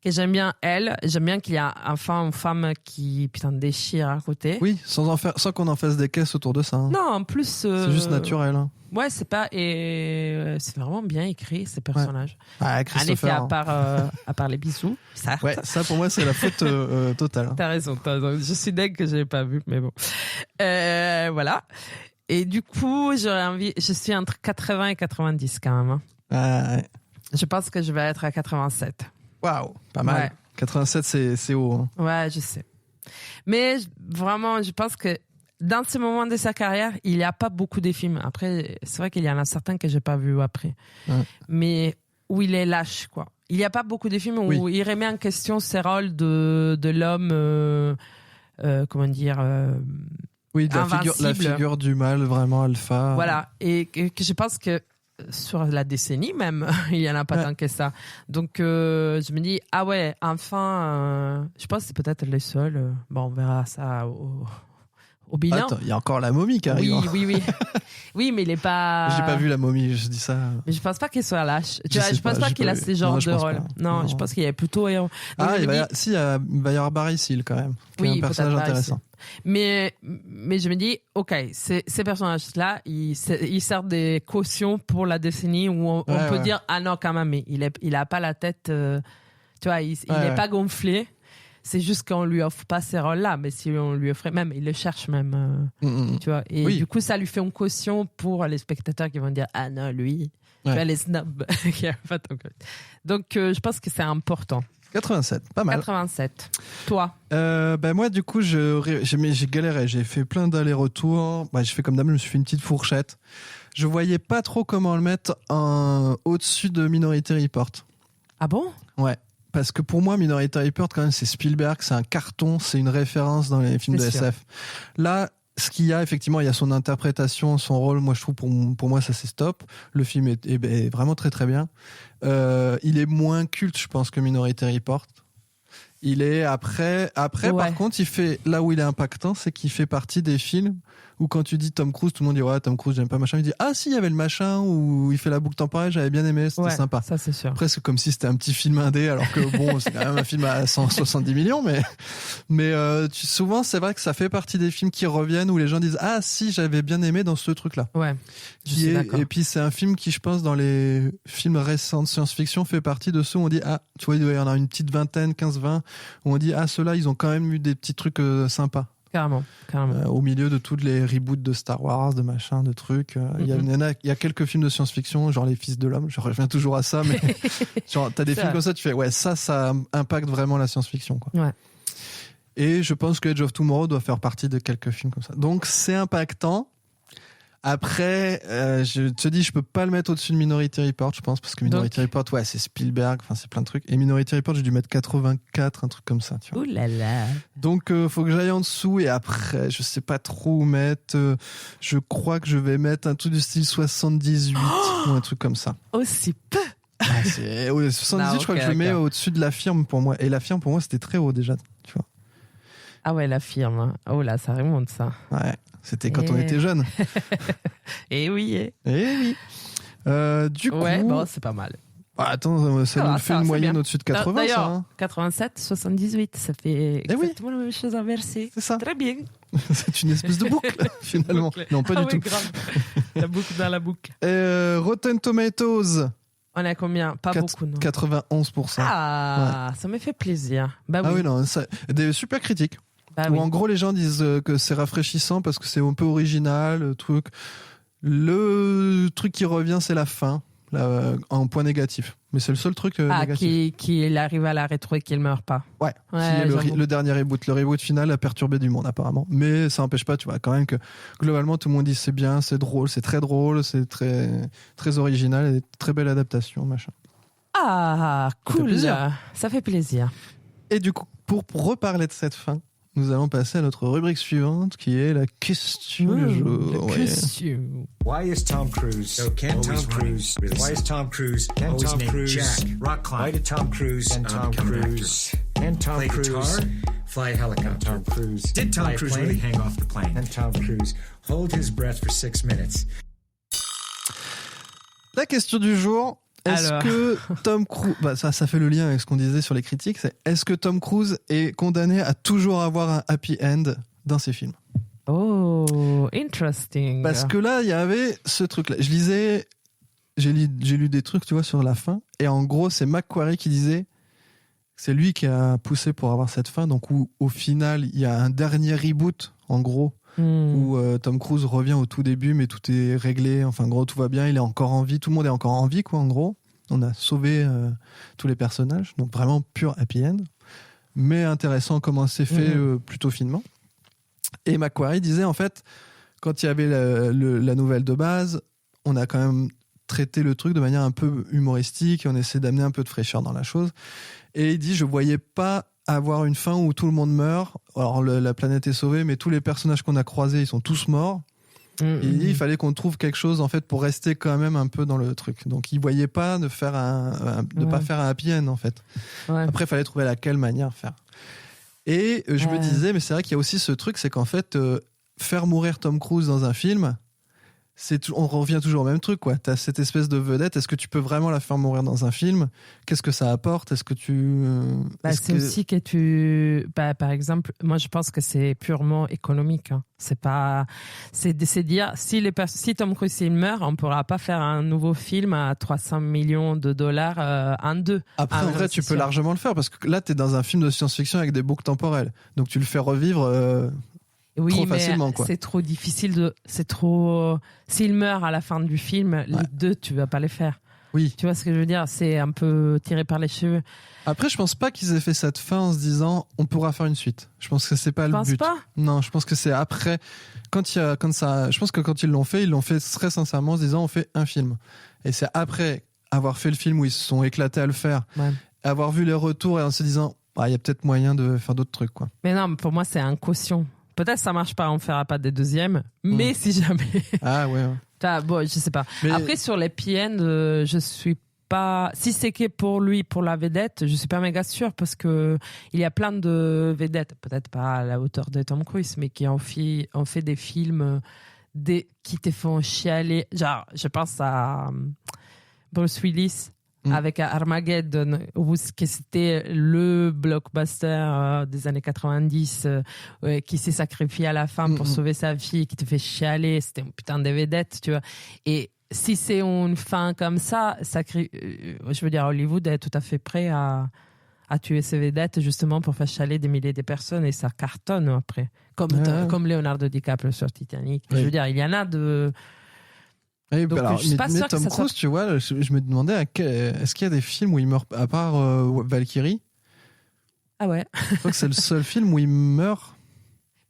Que j'aime bien j'aime bien qu'il y a enfin une femme qui déchire à côté. Oui, sans qu'on en fasse des caisses autour de ça. Hein. Non, en plus c'est juste naturel. Hein. Ouais, c'est vraiment bien écrit ces personnages. Ouais. Ah, Christopher. En effet, à part les bisous, certes. Ouais, ça pour moi c'est la faute totale. Hein. T'as raison. Je suis deg que j'ai pas vu, mais bon. Voilà. Et du coup, je suis entre 80 et 90 quand même. Hein. Ah, ouais. Je pense que je vais être à 87. Waouh, pas mal. Ouais. 87, c'est haut. Hein. Ouais, je sais. Mais vraiment, je pense que dans ce moment de sa carrière, il n'y a pas beaucoup de films. Après, c'est vrai qu'il y en a certains que j'ai pas vus après. Ouais. Mais où il est lâche, quoi. Il n'y a pas beaucoup de films où il remet en question ses rôles de l'homme, comment dire... oui, la figure du mal, vraiment alpha. Voilà. Et que je pense que sur la décennie même, il n'y en a pas tant que ça. Donc, je me dis, ah ouais, enfin, je pense que c'est peut-être les seuls. Bon, on verra ça au bilan. Attends, il y a encore la momie qui arrive. Oui. Oui, mais il n'est pas... J'ai pas vu la momie, je dis ça. Mais je pense pas qu'il soit lâche. Je pense pas qu'il a ce genre de rôle. Non, je pense qu'il y a plutôt héros. Donc, il va y avoir Barry Seal quand même. Qui est un personnage intéressant. Mais je me dis, ok, ces personnages-là, ils servent des cautions pour la décennie où on peut dire, ah non, quand même, mais il a pas la tête, tu vois, il n'est pas gonflé. C'est juste qu'on lui offre pas ces rôles-là, mais si on lui offrait même, il le cherche même, tu vois. Et du coup, ça lui fait une caution pour les spectateurs qui vont dire, ah non, lui, tu vois, les snobs. Donc, je pense que c'est important. 87, pas mal. 87. Toi? Moi, du coup, j'ai galéré. J'ai fait plein d'allers-retours. J'ai fait comme d'hab, je me suis fait une petite fourchette. Je voyais pas trop comment le mettre au-dessus de Minority Report. Ah bon? Ouais. Parce que pour moi, Minority Report, quand même, c'est Spielberg, c'est un carton, c'est une référence dans les films de SF. Là, ce qu'il y a, effectivement, il y a son interprétation, son rôle. Moi, je trouve, pour moi, ça c'est stop. Le film est vraiment très très bien. Il est moins culte, je pense, que Minority Report. Il est après, par contre, il fait, là où il est impactant, c'est qu'il fait partie des films où quand tu dis Tom Cruise, tout le monde dit ouais, Tom Cruise, j'aime pas machin. Il dit ah si, il y avait le machin où il fait la boucle temporelle, j'avais bien aimé, c'était sympa. Ça c'est sûr. Presque comme si c'était un petit film indé, alors que bon, c'est quand même un film à 170 millions, mais souvent c'est vrai que ça fait partie des films qui reviennent où les gens disent ah si, j'avais bien aimé dans ce truc-là. Ouais. Et puis c'est un film qui, je pense, dans les films récents de science-fiction, fait partie de ceux où on dit ah, tu vois, il y en a une petite vingtaine, 15-20, où on dit ah, ceux-là, ils ont quand même eu des petits trucs sympas. Carrément. Au milieu de toutes les reboots de Star Wars, de machin, de trucs. Il y a quelques films de science-fiction, genre Les Fils de l'Homme, je reviens toujours à ça, mais genre, t'as des films comme ça, tu fais ouais, ça impacte vraiment la science-fiction, quoi. Ouais. Et je pense que Edge of Tomorrow doit faire partie de quelques films comme ça. Donc c'est impactant. Après, je te dis, je peux pas le mettre au-dessus de Minority Report, je pense, parce que Minority Report, ouais, c'est Spielberg, enfin, c'est plein de trucs. Et Minority Report, j'ai dû mettre 84, un truc comme ça, tu vois. Ouh là là. Donc, faut que j'aille en dessous, et après, je sais pas trop où mettre. Je crois que je vais mettre un truc du style 78, ou un truc comme ça. Aussi peu. 78, je crois que je le mets au-dessus de La Firme pour moi. Et La Firme, pour moi, c'était très haut déjà, tu vois. Ah ouais, La Firme. Oh là, ça remonte, ça. Ouais. C'était quand on était jeune. Et oui. Du coup. Ouais, bon, c'est pas mal. Attends, ça nous fait une moyenne au-dessus de 80. D'ailleurs, ça, hein. 87, 78, ça fait exactement la même chose inversée. C'est ça. Très bien. C'est une espèce de boucle, finalement. Non, pas du tout. Grave. La boucle dans la boucle. Rotten Tomatoes. On a combien? Pas beaucoup, non? 91%. Ah, ouais. Ça me fait plaisir. Bah oui. Ah oui, non, des super critiques. Bah où oui. en gros les gens disent que c'est rafraîchissant parce que c'est un peu original, le truc qui revient c'est la fin, en point négatif, mais c'est le seul truc négatif. Qu'il arrive à la rétro et qu'il meurt pas. Ouais, le dernier reboot, le reboot final a perturbé du monde apparemment, mais ça n'empêche pas, tu vois, quand même que globalement tout le monde dit c'est bien, c'est drôle, c'est très drôle, c'est très, très original et très belle adaptation, machin. Ah, cool, ça fait plaisir. Et du coup, pour reparler de cette fin, nous allons passer à notre rubrique suivante qui est la question du jour. Question. Why is Tom Cruise so can't Tom Cruise? Why is Tom Cruise always named Jack? Rock climb. Why did Tom Cruise and Tom Cruise and Tom Cruise guitar? Fly a helicopter? Tom Cruise did Tom Cruise really hang off the plane? And Tom Cruise hold his breath for 6 minutes? La question du jour. Est-ce que Tom Cruise, ça fait le lien avec ce qu'on disait sur les critiques, c'est est-ce que Tom Cruise est condamné à toujours avoir un happy end dans ses films? Oh, interesting. Parce que là, il y avait ce truc-là. J'ai lu des trucs, tu vois, sur la fin, et en gros, c'est Macquarie qui disait, c'est lui qui a poussé pour avoir cette fin, donc où au final, il y a un dernier reboot, en gros, où Tom Cruise revient au tout début, mais tout est réglé, enfin, en gros, tout va bien, il est encore en vie, tout le monde est encore en vie, quoi, en gros. On a sauvé tous les personnages, donc vraiment pur happy end, mais intéressant comment c'est fait plutôt finement. Et Macquarie disait, en fait, quand il y avait la nouvelle de base, on a quand même traité le truc de manière un peu humoristique, et on essaie d'amener un peu de fraîcheur dans la chose. Et il dit, je voyais pas avoir une fin où tout le monde meurt. Alors la planète est sauvée, mais tous les personnages qu'on a croisés, ils sont tous morts. Et il fallait qu'on trouve quelque chose en fait pour rester quand même un peu dans le truc. Donc il voyait pas de faire pas faire un happy end en fait. Ouais. Après il fallait trouver laquelle manière faire. Et je me disais, mais c'est vrai qu'il y a aussi ce truc, c'est qu'en fait faire mourir Tom Cruise dans un film, on revient toujours au même truc, quoi. T'as cette espèce de vedette. Est-ce que tu peux vraiment la faire mourir dans un film? Qu'est-ce que ça apporte? Est-ce que tu... aussi que tu... par exemple, moi je pense que c'est purement économique. Hein. C'est dire, si Tom Cruise il meurt, on ne pourra pas faire un nouveau film à 300 millions de dollars en deux. Après, en vrai, tu peux largement le faire, parce que là, t'es dans un film de science-fiction avec des boucles temporelles. Donc tu le fais revivre... Oui, trop mais facilement, quoi. C'est trop difficile s'il meurt à la fin du film, les deux, tu vas pas les faire. Oui. Tu vois ce que je veux dire? C'est un peu tiré par les cheveux. Après, je pense pas qu'ils aient fait cette fin en se disant on pourra faire une suite. Je pense que c'est pas le but. Tu penses pas? Non, je pense que c'est après. Je pense que quand ils l'ont fait très sincèrement en se disant on fait un film. Et c'est après avoir fait le film où ils se sont éclatés à le faire, avoir vu les retours et en se disant il y a peut-être moyen de faire d'autres trucs, quoi. Mais non, pour moi, c'est un caution. Peut-être ça marche pas, on fera pas des deuxièmes, mais si jamais. Ah ouais. Bon, je sais pas. Mais... Après, sur les PN, je suis pas. Si c'est que pour lui, pour la vedette, je suis pas méga sûre parce que il y a plein de vedettes, peut-être pas à la hauteur de Tom Cruise, mais qui ont fait des films qui te font chialer. Genre, je pense à Bruce Willis. Avec Armageddon, où c'était le blockbuster des années 90 qui s'est sacrifié à la fin pour sauver sa fille, qui te fait chialer, c'était une putain de vedette, tu vois. Et si c'est une fin comme ça, je veux dire, Hollywood est tout à fait prêt à tuer ses vedettes justement pour faire chialer des milliers de personnes et ça cartonne après. Comme Leonardo DiCaprio sur Titanic. Je veux dire, il y en a de... Oui, donc, alors, je suis pas mais sûre Tom que Cruise, tu vois, je me demandais est-ce qu'il y a des films où il meurt à part Valkyrie? Ah ouais. Je crois que c'est le seul film où il meurt.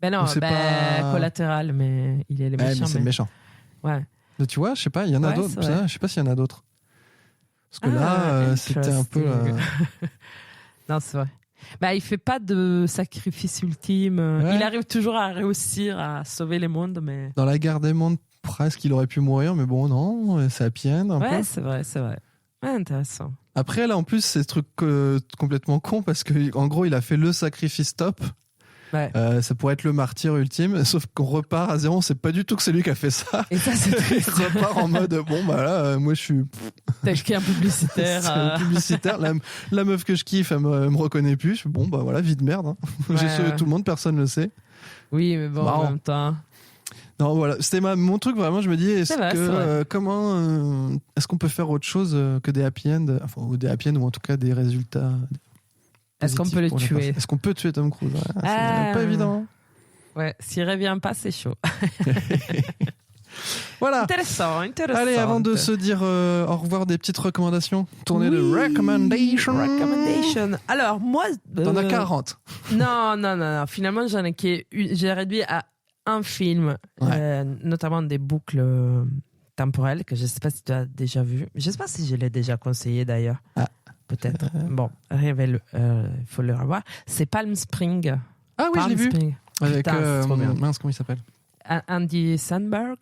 Ben non, pas... Collatéral, mais il est le méchant. Mais c'est le méchant. Ouais. Mais tu vois, je sais pas, il y en a d'autres. Je sais pas s'il y en a d'autres. Parce que là, c'était un peu. Non, c'est vrai. Il fait pas de sacrifice ultime. Ouais. Il arrive toujours à réussir à sauver le monde, mais. Dans la guerre des mondes. Presque il aurait pu mourir, mais bon, non, c'est happy end. Ouais, c'est vrai. Ouais, intéressant. Après, là, en plus, c'est ce truc complètement con parce qu'en gros, il a fait le sacrifice top. Ouais. Ça pourrait être le martyr ultime, sauf qu'on repart à zéro. C'est pas du tout que c'est lui qui a fait ça. Et ça, c'est triste. Il repart en mode là, moi je suis. T'as qu'un publicitaire. C'est un publicitaire. La meuf que je kiffe, elle me reconnaît plus. Je suis voilà, vie de merde. Hein. J'ai sauvé tout le monde, personne ne le sait. Oui, mais bon, en même temps. Non, voilà, c'était mon truc vraiment. Je me dis, est-ce qu'on peut faire autre chose que des happy end, ou des happy end ou en tout cas des résultats. Est-ce qu'on peut le tuer? Est-ce qu'on peut tuer Tom Cruise? C'est pas évident. Ouais, s'il revient pas, c'est chaud. Voilà. Intéressant. Allez, avant de se dire au revoir, des petites recommandations. Tournée de recommendation. Alors, moi. T'en as 40. Non. Finalement, j'ai réduit à un film, notamment des boucles temporelles que je ne sais pas si tu as déjà vu. Je ne sais pas si je l'ai déjà conseillé d'ailleurs. Peut-être. Bon, révèle, il faut le revoir. C'est Palm Springs. Ah oui, je l'ai vu. Springs. Avec mince, comment il s'appelle? Andy Samberg.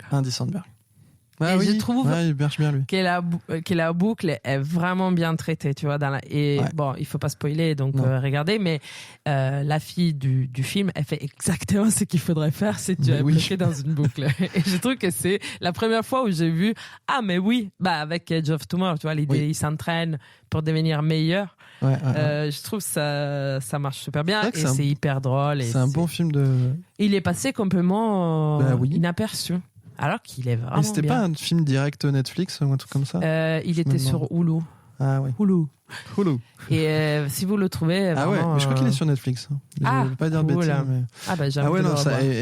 Ah oui, je trouve il marche bien lui. Que la boucle est vraiment bien traitée, tu vois. Bon, il faut pas spoiler, donc regardez, mais la fille du film, elle fait exactement ce qu'il faudrait faire si tu es bloqué dans une boucle. Et je trouve que c'est la première fois où j'ai vu avec Edge of Tomorrow, tu vois, l'idée, il s'entraîne pour devenir meilleur. Je trouve ça marche super bien et c'est hyper drôle. C'est un bon film de. Il est passé complètement inaperçu. Alors qu'il est vraiment. Et c'était pas un film direct Netflix ou un truc comme ça? Il était sur Hulu. Ah oui. Hulu. Et si vous le trouvez. Ah ouais, mais je crois qu'il est sur Netflix. Je ne veux pas dire de bêtises. Mais...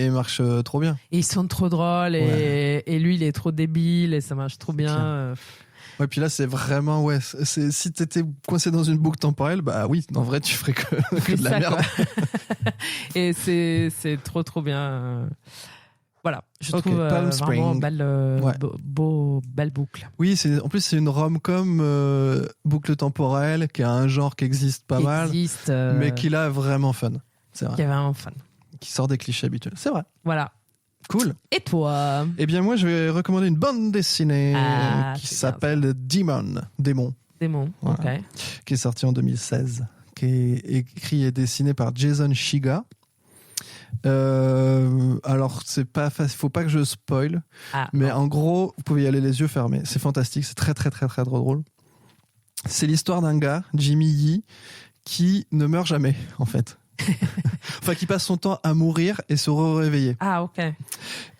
il marche trop bien. Et ils sont trop drôles et lui il est trop débile et ça marche trop bien. Ouais, puis là c'est vraiment si t'étais coincé dans une boucle temporelle, oui, en vrai tu ferais que de la merde. Et c'est trop bien. Voilà, je trouve vraiment belle boucle. Oui, en plus c'est une rom-com boucle temporelle qui a un genre qui existe pas mal, mais qui là est vraiment fun. C'est vrai. Qui est vraiment fun. Qui sort des clichés habituels. C'est vrai. Voilà. Cool. Et toi? Eh bien moi je vais recommander une bande dessinée qui s'appelle Démon, voilà, qui est sortie en 2016, qui est écrit et dessiné par Jason Shiga. Alors c'est pas facile, faut pas que je spoil, mais en gros vous pouvez y aller les yeux fermés, c'est fantastique, c'est très très très très drôle. C'est l'histoire d'un gars, Jimmy Yee, qui ne meurt jamais en fait. Enfin qui passe son temps à mourir et se réveiller.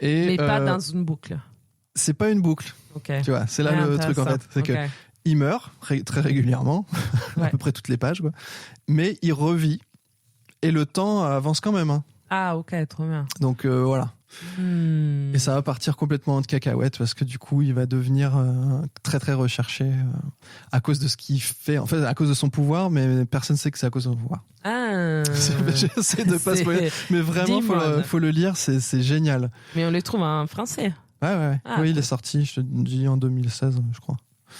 Mais pas dans une boucle. C'est pas une boucle. Tu vois, c'est là le truc en fait, c'est que il meurt très régulièrement, à peu près toutes les pages, quoi. Mais il revit et le temps avance quand même. Ah ok, trop bien. Donc voilà. Et ça va partir complètement en cacahuète parce que du coup, il va devenir très très recherché à cause de ce qu'il fait. En fait, à cause de son pouvoir, mais personne ne sait que c'est à cause de son pouvoir. J'essaie de pas spoiler, mais vraiment, faut le lire, c'est génial. Mais on le trouve en français. Ouais. Oui, il est sorti, je te dis, en 2016, je crois.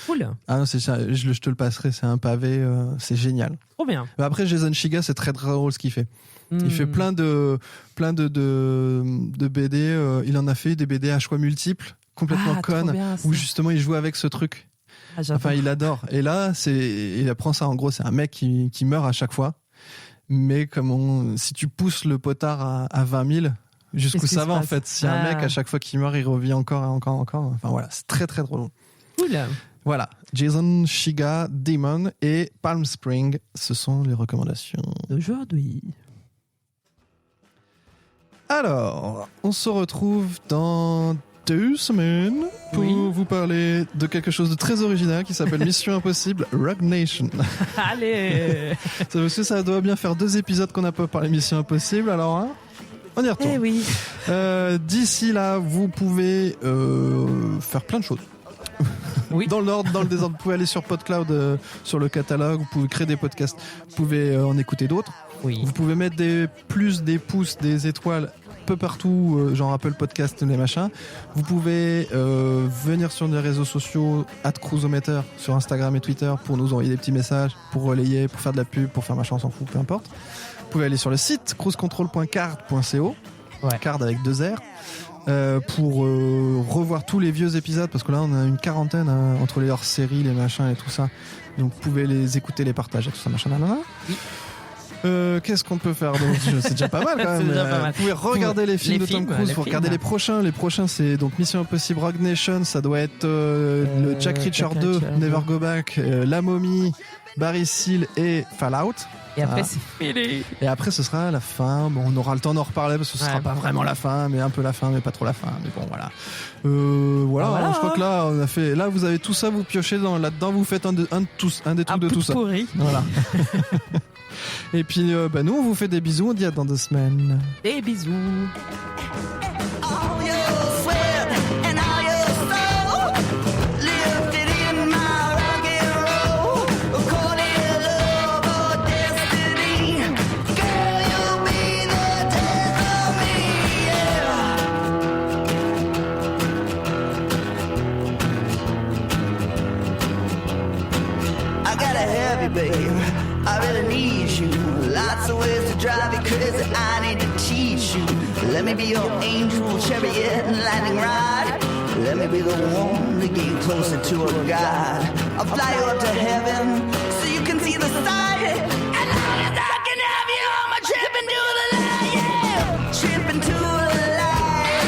Cool. Ah non, c'est ça, je te le passerai, c'est un pavé, c'est génial. Trop bien. Mais après, Jason Shiga, c'est très drôle ce qu'il fait. Il fait plein de BD, il en a fait des BD à choix multiples, complètement connes, où justement il joue avec ce truc. Enfin, il adore. Et là, il apprend ça, en gros, c'est un mec qui meurt à chaque fois. Mais si tu pousses le potard à 20 000, jusqu'où ça va en fait. Si un mec, à chaque fois qu'il meurt, il revit encore et encore. Enfin voilà, c'est très très drôle. Cool. Voilà, Jason Shiga, Demon et Palm Spring, ce sont les recommandations d'aujourd'hui. Alors, on se retrouve dans 2 semaines pour vous parler de quelque chose de très original qui s'appelle Mission Impossible Rogue Nation. Allez. Parce que ça doit bien faire 2 épisodes qu'on n'a pas parlé Mission Impossible, alors hein, on y retourne. Eh oui. D'ici là, vous pouvez faire plein de choses. Oui. Dans l'ordre, dans le désordre, vous pouvez aller sur PodCloud, sur le catalogue, vous pouvez créer des podcasts, vous pouvez en écouter d'autres. Oui. Vous pouvez mettre des pouces, des étoiles un peu partout, genre Apple Podcast, les machins. Vous pouvez venir sur les réseaux sociaux @cruisometer sur Instagram et Twitter pour nous envoyer des petits messages, pour relayer, pour faire de la pub, pour faire machin, on s'en fout, peu importe. Vous pouvez aller sur le site cruisecontrol.card.co, card avec 2 R. Pour revoir tous les vieux épisodes, parce que là on a une quarantaine entre les hors-séries, les machins et tout ça, donc vous pouvez les écouter, les partager, tout ça, machin, oui. Qu'est-ce qu'on peut faire d'autre? C'est déjà pas mal quand même. Vous pouvez regarder les films de Tom Cruise, vous regardez les prochains. Les prochains, c'est donc Mission Impossible Rogue Nation, ça doit être le Jack Reacher 2, Never Go Back, La Momie, Barry Seal et Fallout. Et après, c'est fini. Et après, ce sera la fin. Bon, on aura le temps d'en reparler parce que ce sera pas vraiment la fin, mais un peu la fin, mais pas trop la fin. Mais bon, voilà. Voilà. Je crois que là, on a fait. Là, vous avez tout ça, vous piochez là-dedans, vous faites un des trucs de tout ça. Pourri. Voilà. Et puis, nous, on vous fait des bisous. On dit à dans 2 semaines. Des bisous. I really need you. Lots of ways to drive you crazy. I need to teach you. Let me be your angel, chariot, and lightning rod. Let me be the one to get closer to a God. I'll fly you up to heaven so you can see the sight. And long as I can have you on my trip into the light, yeah. Trip into the light.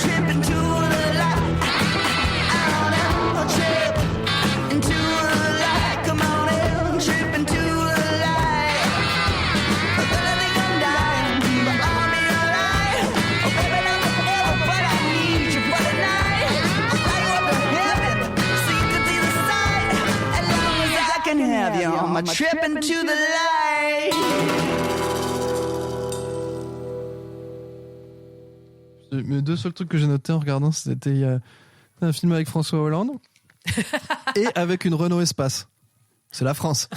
Trip into the light. I wanna trip into the light. Come on in, trip into the light. I think I'm dying, but I'll be alright. Oh baby, I'm the devil, but I need you for the night. I'll fly you up to heaven so you can see the sight. As long as I can have you on my trip into the light. Mes 2 seuls trucs que j'ai notés en regardant, c'était un film avec François Hollande et avec une Renault Espace. C'est la France.